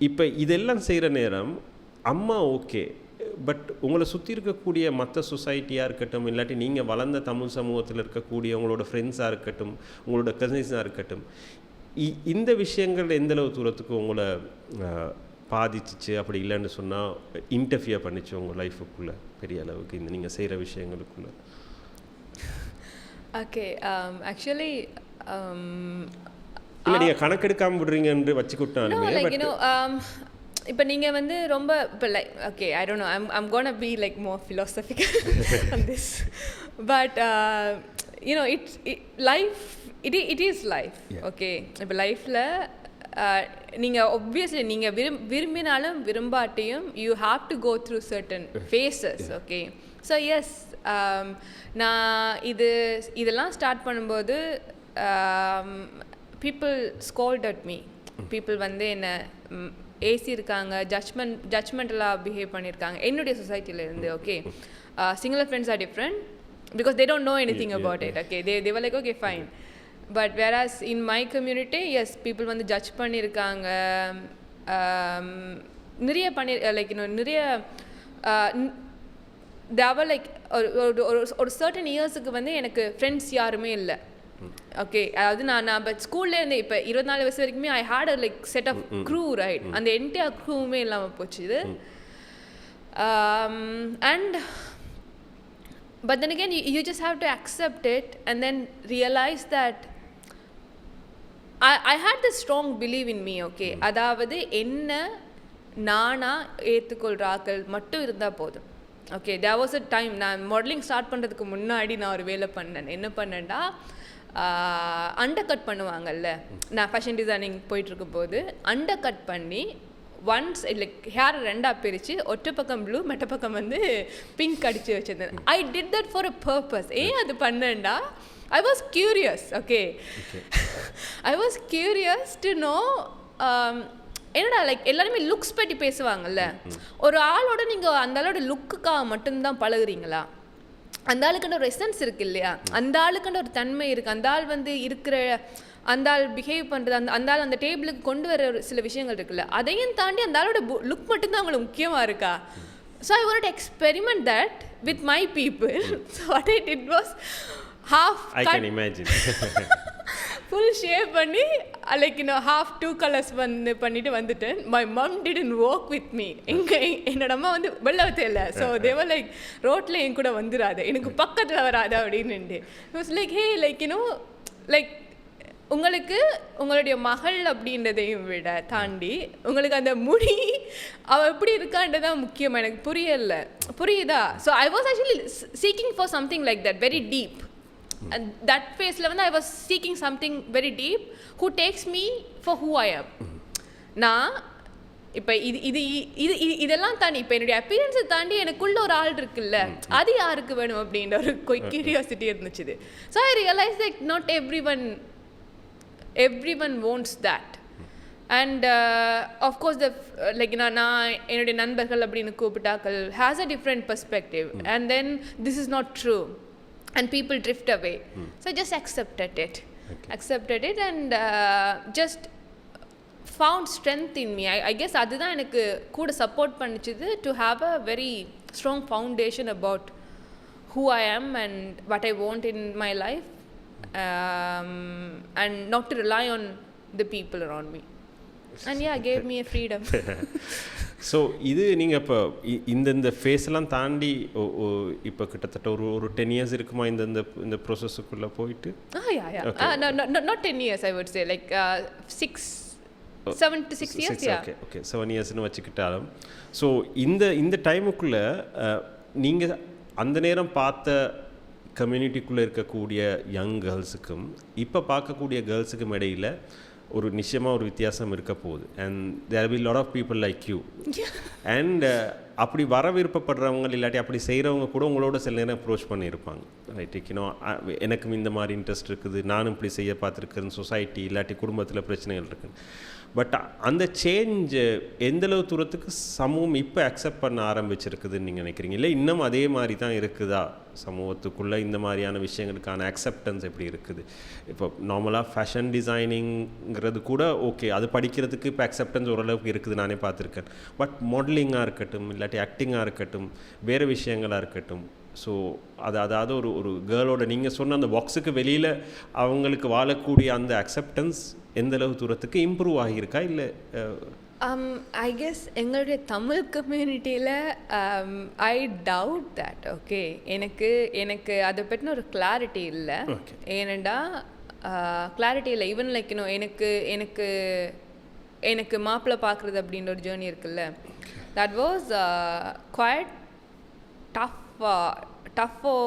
இப்போ இதெல்லாம் செய்கிற நேரம் அம்மா ஓகே, பட் உங்களை சுற்றி இருக்கக்கூடிய மற்ற சொசைட்டியாக இருக்கட்டும், இல்லாட்டி நீங்கள் வளர்ந்த தமிழ் சமூகத்தில் இருக்கக்கூடிய உங்களோட ஃப்ரெண்ட்ஸாக இருக்கட்டும், உங்களோட கசின்ஸாக இருக்கட்டும், இந்த விஷயங்கள் எந்தளவு தூரத்துக்கு உங்களை பாதிச்சிச்சு, அப்படி இல்லைன்னு சொன்னால் இன்டர்ஃபியர் பண்ணிச்சு உங்கள் லைஃபுக்குள்ளே பெரிய அளவுக்கு இந்த நீங்கள் செய்கிற விஷயங்களுக்குள்ளே? ஓகே, ஆக்சுவலி இல்லை நீங்கள் கணக்கெடுக்காமல் விடுறீங்கன்னு வச்சுக்கிட்டாலுமே இப்போ நீங்கள் வந்து ரொம்ப இப்போ like okay I don't know I'm gonna be like more philosophical on this but you know life it is life. Okay, இப்போ லைஃப்பில் நீங்கள் ஒப்வியஸ்லி நீங்கள் விரும்பினாலும் விரும்பாட்டியும் you have to go through certain phases. Okay, so yes, நான் இதெல்லாம் ஸ்டார்ட் பண்ணும்போது people scold at me. People வந்து என்னை ஏசியிருக்காங்க, ஜட்ஜ்மெண்டலாக பிஹேவ் பண்ணியிருக்காங்க என்னுடைய சொசைட்டியிலேருந்து. Okay, single friends are different because they don't know anything about it. Okay, they were like okay fine, but whereas in my community, yes, people வந்து ஜட்ஜ் பண்ணியிருக்காங்க, நிறைய like you know நிறைய they were like ஒரு certain இயர்ஸுக்கு வந்து எனக்கு ஃப்ரெண்ட்ஸ் யாருமே இல்லை. ஓகே, அதாவது நான் பட் ஸ்கூல்லேருந்து இப்போ 24 வயசு வரைக்குமே I had a like set of crew, right? அந்த என்டையர் க்ரூவுமே இல்லாமல் போச்சு இது. And but then again you just have to accept it and then realize that I had this strong belief in me. Okay, அதாவது என்ன நானா ஏற்றுக்கொள்றாக்கள் மட்டும் இருந்தால் போதும். Okay, there was a time நான் மாடலிங் ஸ்டார்ட் பண்ணுறதுக்கு முன்னாடி நான் ஒரு வேலை பண்ணேன். என்ன பண்ணேன்டா, அண்டர் கட் பண்ணுவாங்கல்ல, நான் ஃபேஷன் டிசைனிங் போயிட்டுருக்கும் போது அண்டர் கட் பண்ணி ஒன்ஸ் லைக் ஹேர் ரெண்டாக பிரித்து ஒற்றை பக்கம் ப்ளூ மெட்ட பக்கம் வந்து பிங்க் அடித்து வச்சுருந்தேன். I did that for a purpose. ஏன் அது பண்ணேன்டா, I was curious. Okay, I was curious to know என்னடா லைக் எல்லாருமே லுக்ஸ் பற்றி பேசுவாங்கல்ல, ஒரு ஆளோட நீங்கள் அந்த ஆளோட லுக்குக்காக மட்டும்தான் பழகுறீங்களா? அந்த ஆளுக்குன்ற ஒரு எசன்ஸ் இருக்குது இல்லையா, அந்த ஆளுக்குன்ற ஒரு தன்மை இருக்குது, அந்த ஆள் வந்து இருக்கிற அந்த ஆள் பிஹேவ் பண்ணுறது, அந்த ஆள் அந்த டேபிளுக்கு கொண்டு வர ஒரு சில விஷயங்கள் இருக்குல்ல, அதையும் தாண்டி அந்த ஆளோட லுக் மட்டும்தான் அவங்களுக்கு முக்கியமாக இருக்கா? So I want to experiment that with my people. So what I did was half full shave பண்ணி லைக் இன்னும் ஹாஃப் 2 கலர்ஸ் வந்து பண்ணிட்டு வந்துட்டேன். My mum didn't work with me. என்னோட அம்மா வந்து வெள்ளவத்தை இல்லை. ஸோ தேவர் லைக் ரோட்டில் என் கூட வந்துடாது, எனக்கு பக்கத்தில் வராது அப்படின்னு. Was like hey like you know like உங்களுக்கு உங்களுடைய மகள் அப்படின்றதையும் விட தாண்டி உங்களுக்கு அந்த முடி அவள் எப்படி இருக்கான்றதான் முக்கியம். எனக்கு புரியுதா? So I was actually seeking for something like that very deep. And that phase வந்து I was seeking something very deep who takes me for who I am. நான் இப்போ இதெல்லாம் தாண்டி இப்போ என்னுடைய அப்பியரன்ஸை தாண்டி எனக்குள்ள ஒரு ஆள் இருக்குல்ல, அது யாருக்கு வேணும் அப்படின்ற ஒரு கியூரியாசிட்டி இருந்துச்சு. So I realise that not everyone wants that. And of course like நான் என்னுடைய நண்பர்கள் அப்படின்னு கூப்பிட்டாக்கள் has a different perspective and then this is not true and people drift away. So I just accepted it and just found strength in me. I guess அதுதான் எனக்கு கூட support பண்ணிச்சுது to have a very strong foundation about who I am and what I want in my life. And not to rely on the people around me. And yeah, gave me a freedom. So இது நீங்கள் இப்போ இந்த ஃபேஸ்லாம் தாண்டி இப்போ கிட்டத்தட்ட ஒரு 10 years இருக்குமா இந்த ப்ரோசஸுக்குள்ளே போயிட்டு? not 10 years I would say, like 7 to 6 years. Okay 7 yearsனு வச்சுக்கிட்டாலும் so இந்த டைமுக்குள்ளே நீங்கள் அந்த நேரம் பார்த்த கம்யூனிட்டிக்குள்ளே இருக்கக்கூடிய யங் கேர்ள்ஸுக்கும் இப்போ பார்க்கக்கூடிய கேர்ள்ஸுக்கும் இடையில் ஒரு நிச்சயமாக ஒரு வித்தியாசம் இருக்க போகுது. And there will lot of people like you. And அப்படி வர விருப்பப்படுறவங்க இல்லாட்டி அப்படி செய்கிறவங்க கூட உங்களோட சில நேரம் அப்ரோச் பண்ணியிருப்பாங்க. ரைட், எனக்கும் இந்த மாதிரி இன்ட்ரெஸ்ட் இருக்குது, நானும் இப்படி செய்ய பார்த்துருக்கேன், சொசைட்டி இல்லாட்டி குடும்பத்தில் பிரச்சனைகள் இருக்குது. பட் அந்த சேஞ்ச் எந்தளவு தூரத்துக்கு சமூகம் இப்போ அக்செப்ட் பண்ண ஆரம்பிச்சிருக்குதுன்னு நீங்கள் நினைக்கிறீங்க? இல்லை இன்னும் அதே மாதிரி தான் இருக்குதா சமூகத்துக்குள்ளே? இந்த மாதிரியான விஷயங்களுக்கான அக்செப்டன்ஸ் எப்படி இருக்குது? இப்போ நார்மலாக ஃபேஷன் டிசைனிங்கிறது கூட ஓகே, அது படிக்கிறதுக்கு இப்போ அக்செப்டன்ஸ் ஓரளவுக்கு இருக்குது, நானே பார்த்துருக்கேன். பட் மாடலிங்காக இருக்கட்டும், இல்லாட்டி ஆக்டிங்காக இருக்கட்டும், வேறு விஷயங்களாக இருக்கட்டும், ஸோ அதாவது ஒரு கேர்ளோட நீங்கள் சொன்ன அந்த பாக்ஸுக்கு வெளியில் அவங்களுக்கு வாழக்கூடிய அந்த அக்செப்டன்ஸ் எந்தளவு தூரத்துக்கு இம்ப்ரூவ் ஆகியிருக்கா? இல்லை ஐ கெஸ் எங்களுடைய தமிழ் கம்யூனிட்டியில் ஐ டவுட் தட். ஓகே, எனக்கு அதை பற்றின ஒரு கிளாரிட்டி இல்லை. ஏனண்டா கிளாரிட்டி இல்லை. ஈவன் லைக் எனக்கு மாப்பிள்ளை பார்க்குறது அப்படின்ற ஒரு ஜேர்னி இருக்குல்ல, that was quite tough for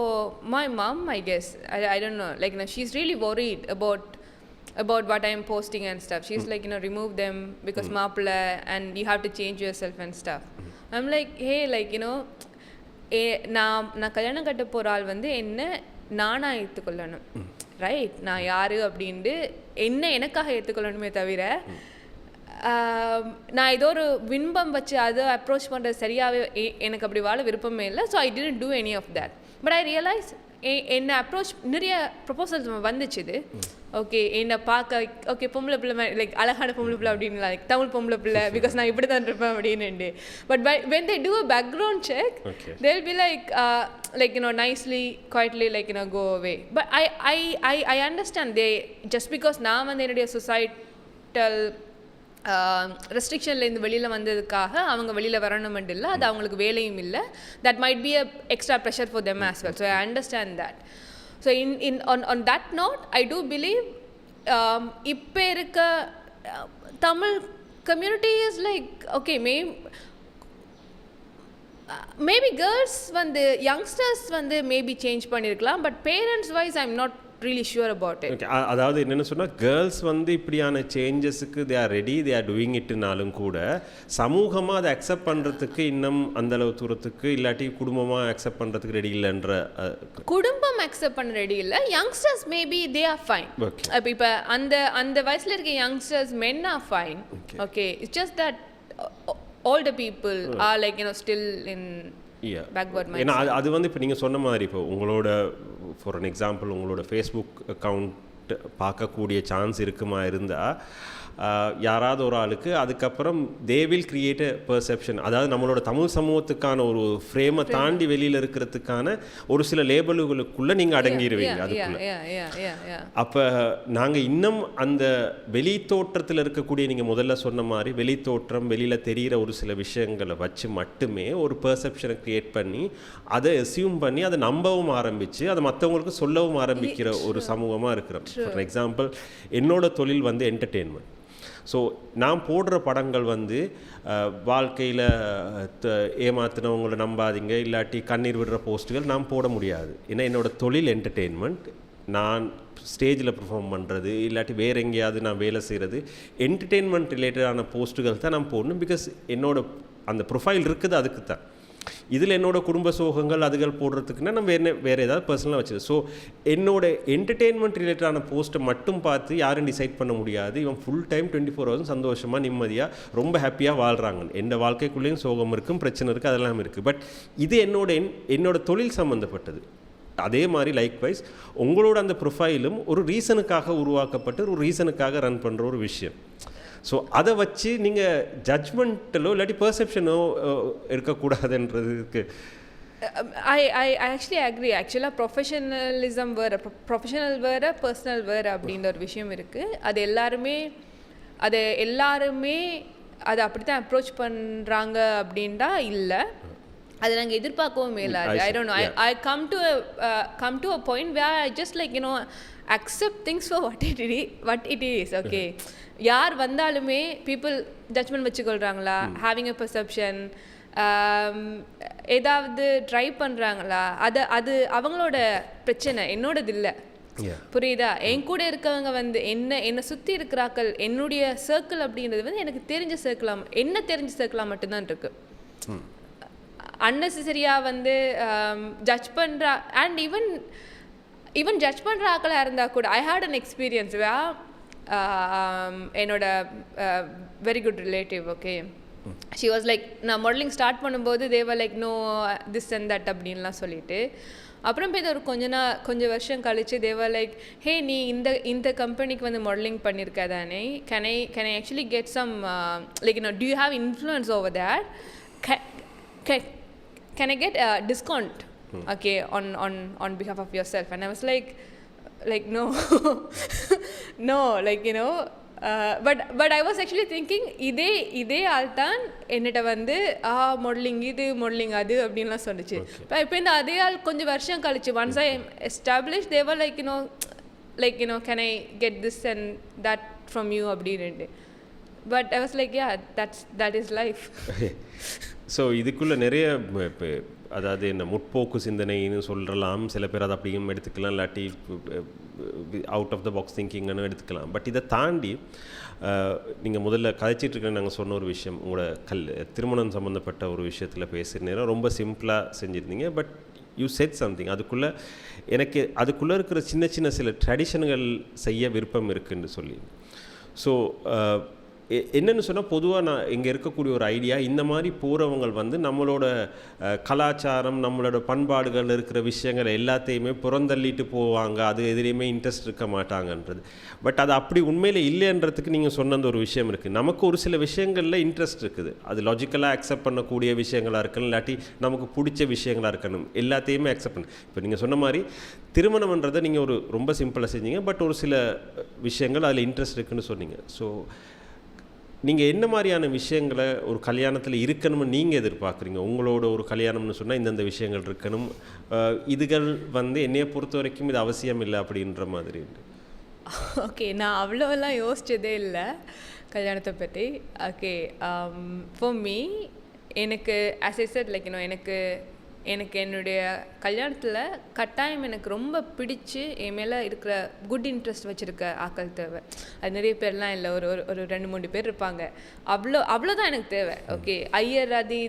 my mom, I guess. I don't know, like, she's really worried about what I'm posting and stuff. She's like, remove them because maapla and you have to change yourself and stuff. I'm like, hey, like, நான் கல்யாணம் கட்ட போகிற ஆள் வந்து என்ன நானாக ஏற்றுக்கொள்ளணும், ரைட்? நான் யார் அப்படின்ட்டு எனக்காக ஏற்றுக்கொள்ளணுமே தவிர நான் ஏதோ ஒரு வின்பம் வச்சு அதை அப்ரோச் பண்ணுறது சரியாகவே எனக்கு அப்படி வாழ விருப்பமே இல்லை. So I didn't do any of that. But I realize என்னை அப்ரோச் நிறைய ப்ரொபோசல்ஸ் வந்துச்சுது. ஓகே, என்னை பார்க்க ஓகே பொம்பளை பிள்ளை, லைக் அழகான பொம்பளை பிள்ளை அப்படின்னு, லைக் தமிழ் பொம்பளை பிள்ளை, பிகாஸ் நான் இப்படி தான் இருப்பேன் அப்படின்னு. But when they do a background check, they'll be like nicely, quietly, like go away. But I understand, they just because நான் வந்து என்னுடைய சொசைட்டல் ரெஸ்ட்ரிக்ஷன்லேருந்து வெளியில் வந்ததுக்காக அவங்க வெளியில் வரணுமெண்டு இல்லை, அது அவங்களுக்கு வேலையும் இல்லை. That might be a extra pressure for them as well. So I understand that. So on that note, I do believe இப்போ இருக்க Tamil community is like okay, maybe girls வந்து யங்ஸ்டர்ஸ் வந்து மேபி சேஞ்ச் பண்ணியிருக்கலாம். But parents wise I am not really sure about it. Okay, அதாவது என்னென்னு சொன்னால் கேர்ள்ஸ் வந்து இப்படியான சேஞ்சஸுக்கு they are ready, they are doing இட்னாலும் கூட சமூகமாக அதை அக்செப்ட் பண்ணுறதுக்கு இன்னும் அந்தளவு தூரத்துக்கு, இல்லாட்டி குடும்பமாக அக்செப்ட் பண்ணுறதுக்கு ரெடி இல்லைன்ற. குடும்பம் அக்செப்ட் பண்ண ரெடி இல்லை. Youngsters maybe they are fine. இப்போ அந்த வயசில் இருக்க youngsters men R fine. Okay, it's just that older people are like still in backward mindset. ஏன்னா அது வந்து இப்போ நீங்கள் சொன்ன மாதிரி இப்போ உங்களோட ஃபார் அன் எக்ஸாம்பிள் உங்களோட ஃபேஸ்புக் அக்கௌண்ட் பார்க்கக்கூடிய சான்ஸ் இருக்குமா இருந்தால் யாராவது ஒரு ஆளுக்கு அதுக்கப்புறம் they will create a perception. அதாவது நம்மளோட தமிழ் சமூகத்துக்கான ஒரு ஃப்ரேமை தாண்டி வெளியில் இருக்கிறதுக்கான ஒரு சில லேபலுகளுக்குள்ளே நீங்கள் அடங்கிடுவீங்க. அதுக்குள்ள அப்போ நாங்கள் இன்னும் அந்த வெளி தோற்றத்தில் இருக்கக்கூடிய நீங்கள் முதல்ல சொன்ன மாதிரி வெளி தோற்றம், வெளியில் தெரிகிற ஒரு சில விஷயங்களை வச்சு மட்டுமே ஒரு பெர்செப்ஷனை க்ரியேட் பண்ணி அதை அசியூம் பண்ணி அதை நம்பவும் ஆரம்பித்து அதை மற்றவங்களுக்கு சொல்லவும் ஆரம்பிக்கிற ஒரு சமூகமாக இருக்கிறோம். ஃபார் எக்ஸாம்பிள் என்னோட தொழில் வந்து என்டர்டெயின்மெண்ட். ஸோ நான் போடுற படங்கள் வந்து வாழ்க்கையில் ஏமாத்தினவங்களை நம்பாதீங்க, இல்லாட்டி கண்ணீர் விடுற போஸ்ட்டுகள் நான் போட முடியாது. ஏன்னா என்னோடய தொழில் என்டர்டெயின்மெண்ட். நான் ஸ்டேஜில் பெர்ஃபார்ம் பண்ணுறது இல்லாட்டி வேறு எங்கேயாவது நான் வேலை செய்கிறது என்டர்டெயின்மெண்ட் ரிலேட்டடான போஸ்ட்டுகள் தான் நான் போடணும். பிகாஸ் என்னோட அந்த ப்ரொஃபைல் இருக்குது அதுக்கு தான். இதில் என்னோட குடும்ப சோகங்கள் அதுகள் போடுறதுக்குன்னா நம்ம வேறு ஏதாவது பர்சனலாக வச்சுருது. ஸோ என்னோட என்டர்டெயின்மெண்ட் ரிலேட்டடான போஸ்ட்டை மட்டும் பார்த்து யாரும் டிசைட் பண்ண முடியாது இவன் ஃபுல் டைம் 24 hours சந்தோஷமாக நிம்மதியாக ரொம்ப ஹாப்பியாக வாழ்கிறாங்க. எந்த வாழ்க்கைக்குள்ளேயும் சோகம் இருக்கும், பிரச்சனை இருக்குது, அதெல்லாம் இருக்குது. பட் இது என்னோட தொழில் சம்மந்தப்பட்டது. அதே மாதிரி லைக்வைஸ் உங்களோட அந்த ப்ரொஃபைலும் ஒரு ரீசனுக்காக உருவாக்கப்பட்டு ஒரு ரீசனுக்காக ரன் பண்ணுற ஒரு விஷயம். ஸோ அதை வச்சு நீங்கள் ஜட்ஜ்மெண்ட்டலோ இல்லாட்டி பெர்செப்ஷனோ இருக்கக்கூடாதுன்றதுக்கு I actually agree. ஆக்சுவலாக ப்ரொஃபஷனலிசம் வேறு, ப்ரொஃபஷனல் வேறு, பர்சனல் வேறு அப்படின்ற ஒரு விஷயம் இருக்குது. அது எல்லாருமே அதை அப்படி தான் அப்ரோச் பண்ணுறாங்க அப்படின்டா இல்லை, அதை நாங்கள் எதிர்பார்க்கவும் மேலாது. I don't know. I come to a point where I just like accept things for what it is. Okay, யார் வந்தாலுமே பீப்புள் ஜட்ஜ்மெண்ட் வச்சுக்கொள்கிறாங்களா, ஹேவிங் அ பெர்செப்ஷன், ஏதாவது ட்ரை பண்ணுறாங்களா, அது அவங்களோட பிரச்சனை, என்னோடது இல்லை. Yeah. புரியுதா? என் கூட இருக்கவங்க வந்து என்னை சுற்றி இருக்கிறாக்கள் என்னுடைய சர்க்கிள் அப்படின்றது வந்து எனக்கு தெரிஞ்ச சர்க்கிளாக என்ன தெரிஞ்ச சர்க்கிளாக மட்டும்தான் இருக்கு. அன்னெசரியாக வந்து ஜட்ஜ் பண்ணுறா அண்ட் ஈவன் ஜட்ஜ் பண்ணுற ஆக்களாக இருந்தால் கூட ஐ ஹேட் அன் எக்ஸ்பீரியன்ஸ் என்னோட very good relative okay she was like நான் மாடலிங் ஸ்டார்ட் பண்ணும்போது they were like no this and that அப்படின்லாம் சொல்லிட்டு அப்புறம் போய் ஒரு கொஞ்சம் வருஷம் கழிச்சு தேவர் லைக் ஹே நீ இந்த கம்பெனிக்கு வந்து மாடலிங் பண்ணியிருக்க தானே can I actually get some like do you have influence over that can I get a discount okay on behalf of yourself? And I was like no no like but I was actually thinking இதே ஆள் தான் என்னிட்ட வந்து மாடலிங் அது அப்படின்லாம் சொல்லிச்சு. இப்போ இந்த அதே ஆள் கொஞ்சம் வருஷம் கழிச்சு once I established they were like can I get this and that from you அப்படின்னு. But I was like yeah that is life. So இதுக்குள்ளே நிறைய இப்போ அதாவது என்ன முற்போக்கு சிந்தனைன்னு சொல்லலாம், சில பேர் அதை அப்படியும் எடுத்துக்கலாம், இல்லாட்டி அவுட் ஆஃப் த பாக்ஸ் திங்கிங்னு எடுத்துக்கலாம். பட் இதை தாண்டி நீங்கள் முதல்ல கதைச்சிட்ருக்க நாங்கள் சொன்ன ஒரு விஷயம் உங்களோட திருமணம் சம்மந்தப்பட்ட ஒரு விஷயத்தில் பேசுகிற நேரம் ரொம்ப சிம்பிளாக செஞ்சுருந்தீங்க. பட் யூ செட் சம்திங் அதுக்குள்ளே இருக்கிற சின்ன சில ட்ரெடிஷன்கள் செய்ய விருப்பம் இருக்குன்னு சொல்லி. ஸோ என்னென்னு சொன்னால் பொதுவாக நான் இங்கே இருக்கக்கூடிய ஒரு ஐடியா இந்த மாதிரி போகிறவங்க வந்து நம்மளோட கலாச்சாரம் நம்மளோட பண்பாடுகள் இருக்கிற விஷயங்கள் எல்லாத்தையுமே புறந்தள்ளிட்டு போவாங்க, அது எதிரையுமே இன்ட்ரெஸ்ட் இருக்க மாட்டாங்கன்றது. பட் அது அப்படி உண்மையில் இல்லைன்றதுக்கு நீங்கள் சொன்ன ஒரு விஷயம் இருக்குது. நமக்கு ஒரு சில விஷயங்களில் இன்ட்ரெஸ்ட் இருக்குது, அது லாஜிக்கலாக அக்செப்ட் பண்ணக்கூடிய விஷயங்களாக இருக்கணும், இல்லாட்டி நமக்கு பிடிச்ச விஷயங்களாக இருக்கணும், எல்லாத்தையுமே அக்செப்ட் பண்ணணும். இப்போ நீங்கள் சொன்ன மாதிரி திருமணம்ன்றதை நீங்கள் ரொம்ப சிம்பிளாக செஞ்சீங்க, பட் ஒரு சில விஷயங்கள் அதில் இன்ட்ரெஸ்ட் இருக்குதுன்னு சொன்னீங்க. ஸோ நீங்கள் என்ன மாதிரியான விஷயங்களை ஒரு கல்யாணத்தில் இருக்கணும்னு நீங்கள் எதிர்பார்க்குறீங்க? உங்களோட ஒரு கல்யாணம்னு சொன்னால் இந்தந்த விஷயங்கள் இருக்கணும், இதுகள் வந்து என்னையை பொறுத்த வரைக்கும் இது அவசியம் இல்லை அப்படின்ற மாதிரி. ஓகே, நான் அவ்வளோலாம் யோசிச்சதே இல்லை கல்யாணத்தை பற்றி. ஓகே, ஃபார் மீ எனக்கு ஆஸ் ஐ செட் லைக் எனக்கு என்னுடைய கல்யாணத்தில் கட்டாயம் எனக்கு ரொம்ப பிடிச்சி என் மேலே இருக்கிற குட் இன்ட்ரெஸ்ட் வச்சுருக்க ஆக்கள் தேவை. அது நிறைய பேர்லாம் இல்லை, ஒரு 2-3 பேர் இருப்பாங்க, அவ்வளோதான் எனக்கு தேவை. ஓகே, ஐயர் அது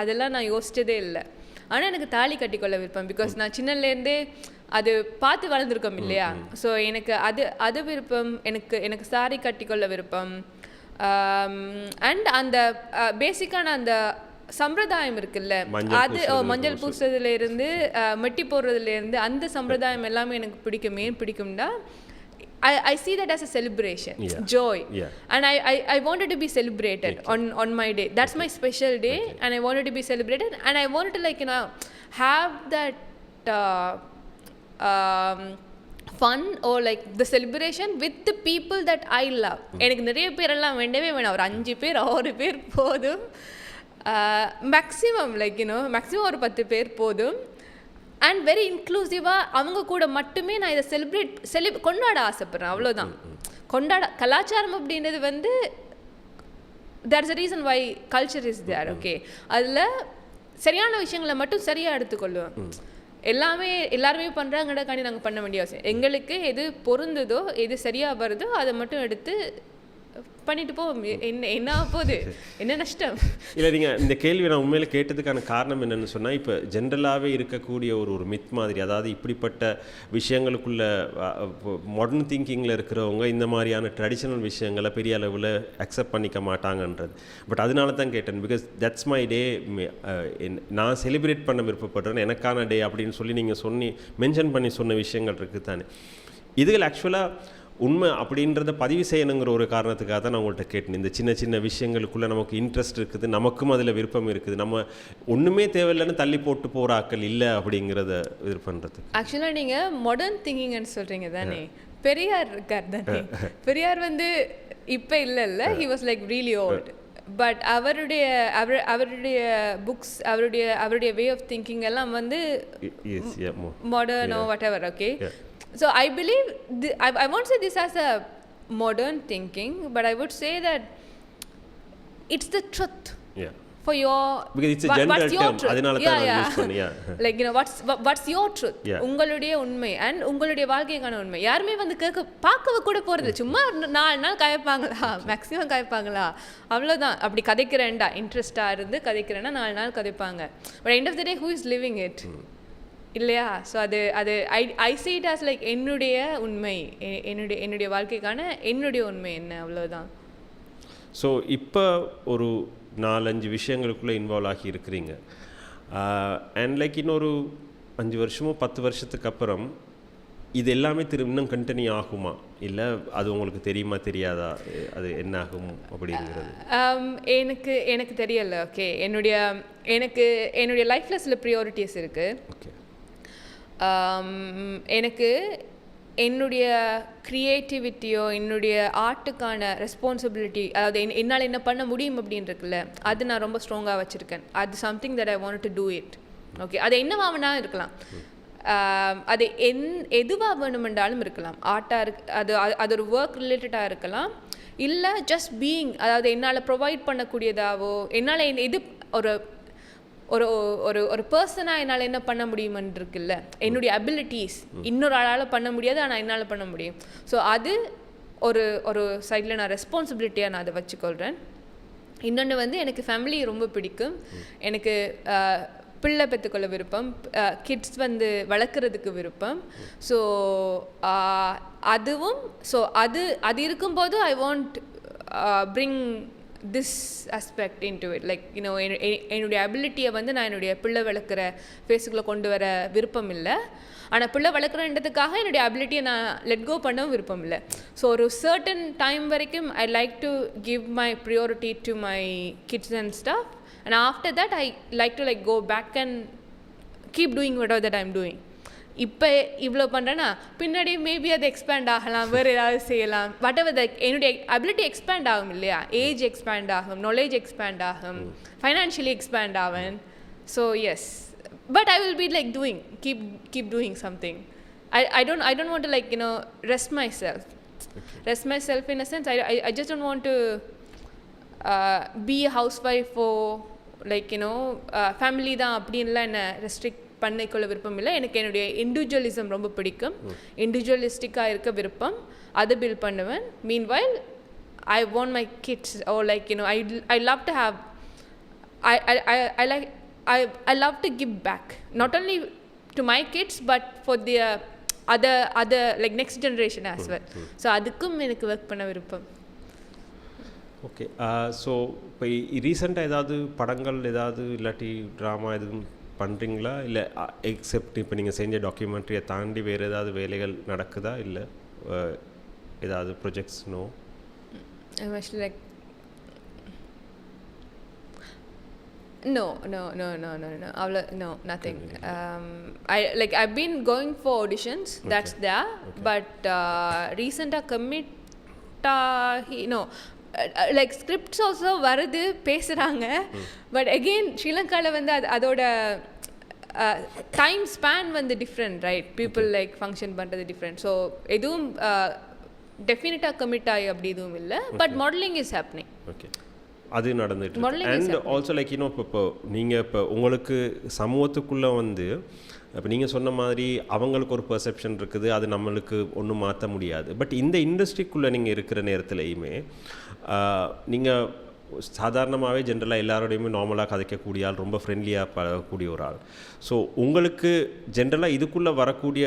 அதெல்லாம் நான் யோசிச்சதே இல்லை. ஆனால் எனக்கு தாலி கட்டிக்கொள்ள விருப்பம், பிகாஸ் நான் சின்னலேருந்தே அது பார்த்து வளர்ந்துருக்கோம் இல்லையா. ஸோ எனக்கு அது விருப்பம், எனக்கு சாரி கட்டிக்கொள்ள விருப்பம். அண்ட் அந்த பேசிக்கான அந்த சம்பிரதாயம் இருக்குல்ல, அது மஞ்சள் பூசுறதுல இருந்து மெட்டி போடுறதுல இருந்து அந்த சம்பிரதாயம் எல்லாமே எனக்கு பிடிக்கும்னா I see that as a celebration, joy, and I wanted to be celebrated on my day. That's my special day, and I wanted to be celebrated, and I wanted to have that fun or like the celebration with the people that I love. எனக்கு நிறைய பேரெல்லாம் வேண்டவே வேணாம், ஒரு 5 பேர் 6 பேர் போதும். மேக்ஸிமம் மேக்ஸிமம் ஒரு 10 பேர் போதும். அண்ட் வெரி இன்க்ளூசிவாக அவங்க கூட மட்டுமே நான் இதை கொண்டாட ஆசைப்பட்றேன், அவ்வளோதான். கலாச்சாரம் அப்படின்றது வந்து there's a reason why culture is there. Okay, அதில் சரியான விஷயங்களை மட்டும் சரியாக எடுத்துக்கொள்ளுவேன். எல்லாருமே பண்ணுறாங்கடாக்காண்டி நாங்கள் பண்ண வேண்டிய அவசியம். எங்களுக்கு எது பொருந்ததோ எது சரியாக வருதோ அதை மட்டும் எடுத்து பண்ணிட்டு போவோம். என்ன போகுது, என்ன நஷ்டம் இல்லை. நீங்கள் இந்த கேள்வி நான் உண்மையில கேட்டதுக்கான காரணம் என்னென்னு சொன்னால், இப்போ ஜென்ரலாகவே இருக்கக்கூடிய ஒரு மித் மாதிரி, அதாவது இப்படிப்பட்ட விஷயங்களுக்குள்ள மாடர்ன் திங்கிங்கில் இருக்கிறவங்க இந்த மாதிரியான ட்ரெடிஷ்னல் விஷயங்களை பெரிய அளவில் அக்செப்ட் பண்ணிக்க மாட்டாங்கன்றது. பட் அதனால தான் கேட்டேன், பிகாஸ் தட்ஸ் மை டே, நான் செலிப்ரேட் பண்ண விருப்பப்படுறேன், எனக்கான டே அப்படின்னு சொல்லி நீங்கள் மென்ஷன் பண்ணி சொன்ன விஷயங்கள் இருக்குது தானே. இதுகள் ஆக்சுவலாக உண்மை அப்படின்றத பதிவு செய்யணுங்கிற ஒரு காரணத்துக்காக தான் நான் உங்கள்கிட்ட கேட்டேன். இந்த சின்ன விஷயங்களுக்குள்ளே நமக்கு இன்ட்ரெஸ்ட் இருக்குது, நமக்கும் அதில் விருப்பம் இருக்குது, நம்ம ஒன்றுமே தேவையில்லைன்னு தள்ளி போட்டு போகிற ஆக்கள் இல்லை அப்படிங்கிறத இது பண்ணுறது. ஆக்சுவலாக நீங்கள் மாடர்ன் திங்கிங்னு சொல்கிறீங்க தானே, பெரியார் இருக்கார் தானே. பெரியார் வந்து இப்போ இல்லை, he was like really old. But அவருடைய புக்ஸ், அவருடைய வே ஆஃப் திங்கிங் எல்லாம் வந்து modern or whatever. Okay, so I believe I won't say this as a modern thinking, but I would say that it's the truth. for your because it's a general term adinala than I use panniya like what's your truth ungaludiya unmai and ungaludiya vaalkaikana unmai yarume vandu kekka paakava kuda poradhu summa 4 naal kayapaangala maximum kayapaangala avladhaan appadi kadaikrenda interest ah irundhu kadaikrena 4 naal kadaipanga but end of the day who is living it இல்லையா ஸோ அது ஐ see it as like என்னுடைய உண்மை என்னுடைய வாழ்க்கைக்கான என்னுடைய உண்மை என்ன அவ்வளோதான். ஸோ இப்போ ஒரு 4-5 விஷயங்களுக்குள்ளே இன்வால்வ் ஆகி இருக்கிறீங்க அண்ட் லைக் இன்னொரு 5 வருஷமோ 10 வருஷத்துக்கு அப்புறம் இது எல்லாமே இன்னும் கண்டினியூ ஆகுமா இல்லை அது உங்களுக்கு தெரியுமா தெரியாதா அது என்ன ஆகும் அப்படிங்கிறது? எனக்கு தெரியல. ஓகே என்னுடைய லைஃப்பில் சில ப்ரியாரிட்டிஸ் இருக்குது. ஓகே எனக்கு என்னுடைய க்ரியேட்டிவிட்டியோ என்னுடைய ஆர்ட்டுக்கான ரெஸ்பான்சிபிலிட்டி அதாவது என்னால் என்ன பண்ண முடியும் அப்படின்னு இருக்குல்ல அது நான் ரொம்ப ஸ்ட்ராங்காக வச்சுருக்கேன். அது something that I want to do it. Okay அது என்னவாகனா இருக்கலாம், அது எதுவாக வேணுமென்றாலும் இருக்கலாம். ஆர்ட்டாக அது ஒரு ஒர்க் ரிலேட்டடாக இருக்கலாம், இல்லை ஜஸ்ட் பீயிங் அதாவது என்னால் ப்ரொவைட் பண்ணக்கூடியதாவோ என்னால் எது ஒரு ஒரு ஒரு ஒரு பர்சனாக என்னால் என்ன பண்ண முடியுமென்று இருக்குல்ல என்னுடைய அபிலிட்டிஸ் இன்னொரு ஆளால் பண்ண முடியாது ஆனால் என்னால் பண்ண முடியும். ஸோ அது ஒரு சைடில் நான் ரெஸ்பான்சிபிலிட்டியாக நான் அதை வச்சுக்கொள்கிறேன். இன்னொன்று வந்து எனக்கு ஃபேமிலி ரொம்ப பிடிக்கும். எனக்கு பிள்ளை பெற்றுக்கொள்ள விருப்பம், கிட்ஸ் வந்து வளர்க்குறதுக்கு விருப்பம். ஸோ அதுவும் அது இருக்கும்போது I want bring this aspect into it like you know என்னுடைய அபிலிட்டியை வந்து நான் என்னுடைய பிள்ளை வளர்க்குற ஃபேஸுக்குள்ளே கொண்டு வர விருப்பம் இல்லை. ஆனால் பிள்ளை வளர்க்குறன்றதுக்காக என்னுடைய அபிலிட்டியை நான் லெட் கோ பண்ணவும் விருப்பம் இல்லை. ஸோ ஒரு சர்டன் டைம் வரைக்கும் I like to give my priority to my kids and stuff and after that I like to like go back and keep doing whatever that I am doing. இப்போ இவ்வளோ பண்ணுறேன்னா பின்னாடி மேபி அது எக்ஸ்பேண்ட் ஆகலாம், வேறு ஏதாவது செய்யலாம். வாட் எவர் என்னுடைய அபிலிட்டி எக்ஸ்பேண்ட் ஆகும் இல்லையா, ஏஜ் எக்ஸ்பேண்ட் ஆகும், நாலேஜ் எக்ஸ்பேண்ட் ஆகும், ஃபைனான்ஷியலி எக்ஸ்பேண்ட் ஆகும். So yes but I will be like doing keep doing something. I don't want to like you know rest myself in a sense. I just don't want to be a housewife for like you know family தான் அப்படின்லாம் என்ன ரெஸ்ட்ரிக்ட் பண்ணிக்கொள்ள விருப்பம் இல்லை. எனக்கு என்னுடைய இண்டிவிஜுவலிசம் ரொம்ப பிடிக்கும், இண்டிவிஜுவலிஸ்டிக்காக இருக்க விருப்பம், அதை பில்ட் பண்ணுவேன். Meanwhile I want my kids oh like you know I love to have I love to give back not only to my kids but for the other like next generation as well. So அதுக்கும் எனக்கு ஒர்க் பண்ண விருப்பம். ஓகே ஸோ இப்போ ரீசெண்டாக ஏதாவது படங்கள் ஏதாவது இல்லாட்டி ட்ராமா எதுவும் பண்ணுறீங்களா இல்லை எக்ஸெப்ட் இப்போ நீங்கள் செஞ்ச டாக்குமெண்ட்ரியை தாண்டி வேறு ஏதாவது வேலைகள் நடக்குதா இல்லை ஏதாவது projects? No like no nothing. I've been going for auditions. Okay. That's there. Okay. But recent commit no like scripts also வருது பேசுகிறாங்க. பட் அகெயின் ஸ்ரீலங்காவில் வந்து அதோட டைம் ஸ்பேன் வந்து different right, people like function பண்ணுறது டிஃப்ரெண்ட். ஸோ எதுவும் டெஃபினட்டாக கமிட் ஆகி அப்படி எதுவும் இல்லை. But modelling is happening. Okay அது நடந்துட்டு அண்ட் ஆல்சோ லைக் யூனோ இப்போ நீங்கள் இப்போ உங்களுக்கு சமூகத்துக்குள்ளே வந்து இப்போ நீங்கள் சொன்ன மாதிரி அவங்களுக்கு ஒரு பெர்செப்ஷன் இருக்குது, அது நம்மளுக்கு ஒன்றும் மாற்ற முடியாது. பட் இந்த இண்டஸ்ட்ரிக்குள்ளே நீங்கள் இருக்கிற நேரத்துலையுமே நீங்கள் சாதாரணமாகவே ஜென்ரலாக எல்லாரோடையுமே நார்மலாக கதைக்கக்கூடிய ஆள், ரொம்ப ஃப்ரெண்ட்லியாக பழகக்கூடிய ஒரு ஆள். ஸோ உங்களுக்கு ஜென்ரலாக இதுக்குள்ளே வரக்கூடிய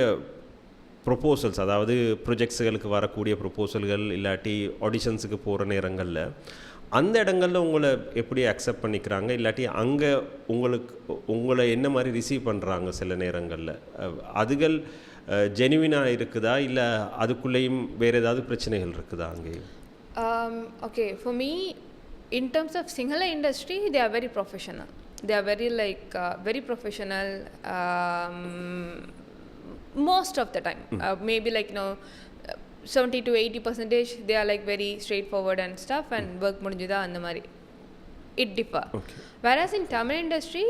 ப்ரொப்போசல்ஸ் அதாவது ப்ரொஜெக்ட்ஸுகளுக்கு வரக்கூடிய ப்ரொப்போசல்கள் இல்லாட்டி ஆடிஷன்ஸுக்கு போகிற நேரங்களில் அந்த இடங்களில் உங்களை எப்படி அக்செப்ட் பண்ணிக்கிறாங்க, இல்லாட்டி அங்கே உங்களை என்ன மாதிரி ரிசீவ் பண்ணுறாங்க சில நேரங்களில், அதுகள் ஜெனுவினாக இருக்குதா இல்லை அதுக்குள்ளேயும் வேறு ஏதாவது பிரச்சனைகள் இருக்குதா அங்கேயும்? Okay for me in terms of Sinhala industry they are very professional. They are very like very professional most of the time. Maybe like you know 70 to 80% they are like very straightforward and stuff and work mudinjudha and mari it differ. Okay. Whereas in Tamil industry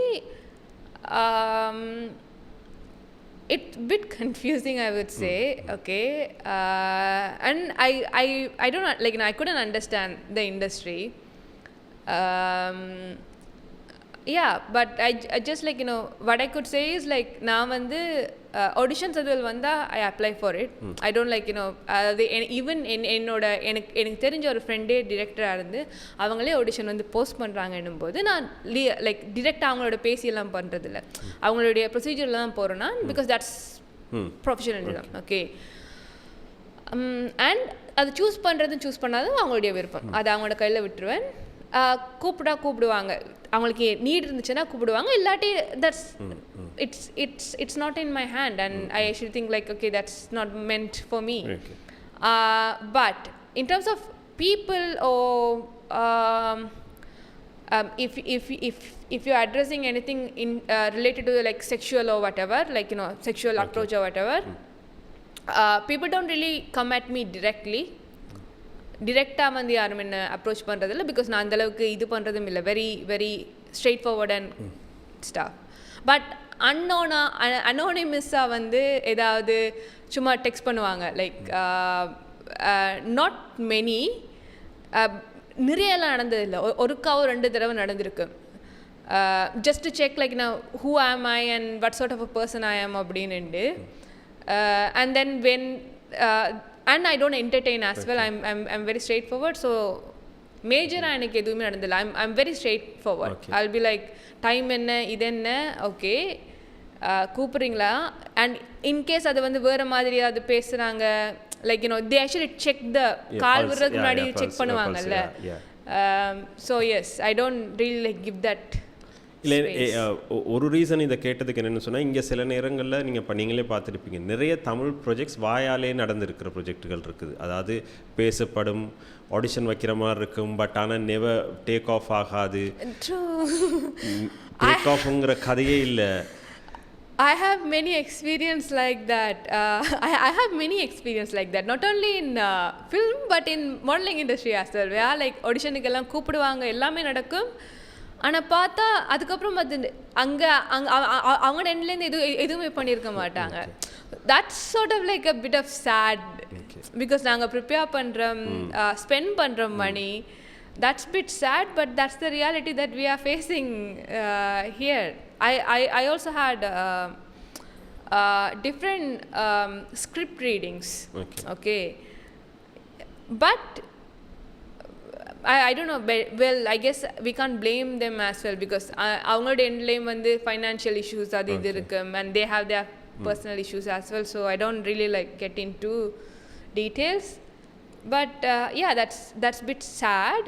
it's a bit confusing I would say. Okay. And I don't like you know, I couldn't understand the industry. yeah, but I just like, you know, what I could say is like நான் வந்து auditions அதில் வந்தால் I apply for it. I don't like, you know, even என்னோட எனக்கு தெரிஞ்ச ஒரு ஃப்ரெண்டே டிரெக்டராக இருந்து அவங்களே ஆடிஷன் வந்து போஸ்ட் பண்ணுறாங்கன்னும் போது நான் லைக் டிரெக்டாக அவங்களோட பேசியெல்லாம் பண்ணுறதில்ல, அவங்களுடைய ப்ரொசீஜரில் தான் போகிறேன்னா, because that's professionalism. Okay, and அது சூஸ் பண்ணாதும் அவங்களுடைய விருப்பம், அது அவங்களோட கையில் விட்டுருவேன். கூப்பிடுவாங்க, அவங்களுக்கு நீட் இருந்துச்சுன்னா கூப்பிடுவாங்க, இல்லாட்டி that's it's not in my hand, and I actually think like, okay, that's not meant for me. Okay. But in terms of people, or if you're addressing anything in related to like sexual or whatever, like, you know, sexual approach or whatever, people don't really come at me directly. டிரெக்டாக வந்து யாரும் என்ன அப்ரோச் பண்ணுறதில்ல, பிகாஸ் நான் அந்தளவுக்கு இது பண்ணுறதும் இல்லை, very very straight forward and stuff. But அனோனிமஸாக வந்து ஏதாவது சும்மா டெக்ஸ்ட் பண்ணுவாங்க, லைக் நாட் மெனி, நிறையெல்லாம் நடந்ததில்லை, ஒருக்காவும் 2 தடவை நடந்திருக்கு. ஜஸ்ட் டு செக் லைக் நான் who am I and what sort of a person I am அப்படின்னுண்டு. And then when and I don't entertain as well. I'm very straightforward, so major எனக்கு எதுவுமே நடந்ததில்லை. I'm very straightforward. I'll be like, time என்ன, இது என்ன, ஓகே கூப்பிட்றீங்களா, அண்ட் இன்கேஸ் அது வந்து வேறு மாதிரியாவது பேசுகிறாங்க, like, you know, they actually check the கால் விடுறதுக்கு முன்னாடி செக் பண்ணுவாங்கல்ல. So yes, I don't really like give that. இல்லை, ஒரு ரீசன் இதை கேட்டதுக்கு என்னென்னு சொன்னால், இங்கே சில நேரங்களில் நீங்களே பார்த்துருப்பீங்க, நிறைய தமிழ் ப்ரொஜெக்ட்ஸ் வாயாலே நடந்திருக்கிற ப்ரொஜெக்டுகள் இருக்குது. அதாவது பேசப்படும், ஆடிஷன் வைக்கிற மாதிரி இருக்கும், பட் ஆனால் நெவர் டேக் ஆஃப் ஆகாது, டேக் ஆஃப்ங்கிற கதையே இல்லை. I have many experience like that. I have many experience like that, not only in film but in modeling industry as well. Yeah, like auditionக்கு எல்லாம் கூப்பிடுவாங்க, எல்லாமே நடக்கும், ஆனால் பார்த்தா அதுக்கப்புறம் அது அங்கே அவங்க எண்ட்லேருந்து எதுவுமே பண்ணியிருக்க மாட்டாங்க. That's sort of like a bit of sad, because நாங்கள் ப்ரிப்பேர் பண்ணுறோம், ஸ்பெண்ட் பண்ணுறோம் money. That's bit sad, but that's the reality that we are facing here. I also had different script readings. Okay. But I don't know, well, I guess we can't blame them as well, because அவங்களோட எண்ட்லேயும் வந்து financial issues அது இது இருக்கும், and they have their personal issues as well, so I don't really like get into details. But yeah, that's a bit sad,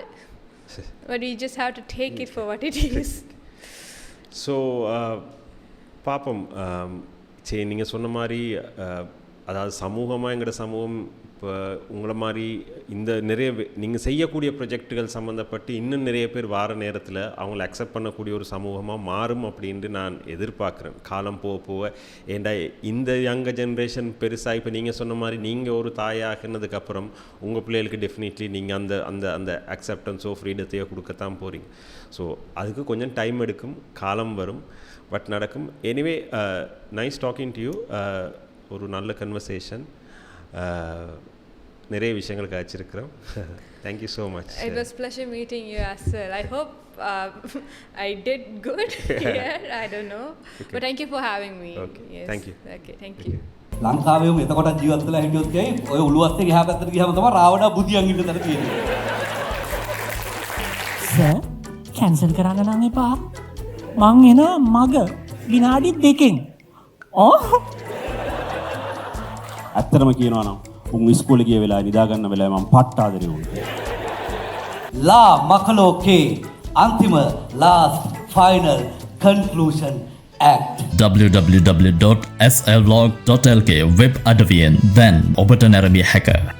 but you just have to take it for what it is. So பாப்போம், சரி, நீங்கள் சொன்ன மாதிரி, அதாவது சமூகமாக எங்களோட சமூகம் இப்போ உங்களை மாதிரி இந்த நிறைய நீங்கள் செய்யக்கூடிய ப்ரொஜெக்டுகள் சம்மந்தப்பட்டு இன்னும் நிறைய பேர் வார நேரத்தில் அவங்கள அக்செப்ட் பண்ணக்கூடிய ஒரு சமூகமாக மாறும் அப்படின்ட்டு நான் எதிர்பார்க்குறேன். காலம் போக போக, ஏண்டா இந்த யங்க ஜென்ரேஷன் பெருசாக, இப்போ நீங்கள் சொன்ன மாதிரி நீங்கள் ஒரு தாயாகினதுக்கப்புறம் உங்கள் பிள்ளைகளுக்கு டெஃபினெட்லி நீங்கள் அந்த அந்த அந்த அக்செப்டன்ஸோ ஃப்ரீடத்தையோ கொடுக்கத்தான் போகிறீங்க. ஸோ அதுக்கு கொஞ்சம் டைம் எடுக்கும், காலம் வரும், பட் நடக்கும். Anyway, nice talking to you. ஒரு நல்ல கன்வர்சேஷன், நிறைய விஷயங்கள் காய்ச்சிருக்கிறோம். Thank you so much. It was pleasure meeting you as well. I hope I did good here. I don't know. Okay. But thank you for having me. Okay. Yes. Thank you. Okay, thank you. ලංකාවේ එතකොට ජීවත් වෙලා හිටියොත් කියයි ඔය උළුවස්සේ ගහා පැත්තට ගියාම තමයි රාවණා බුදියන් ඉන්න තැන තියෙන්නේ. සර්, කැන්සල් කරන්න නම් එපා. මං එන මග විනාඩි 2කින්. ඇත්තටම කියනවා නම් උන් ඉස්කෝලේ ගිය වෙලාවේ නිදා ගන්න වෙලාවේ මම පට්ටාදරේ වුණා. ලා මකලෝකේ අන්තිම last final conclusion act. www.slvlog.lk web අඩවියෙන් දැන් ඔබට නැරඹිය හැක.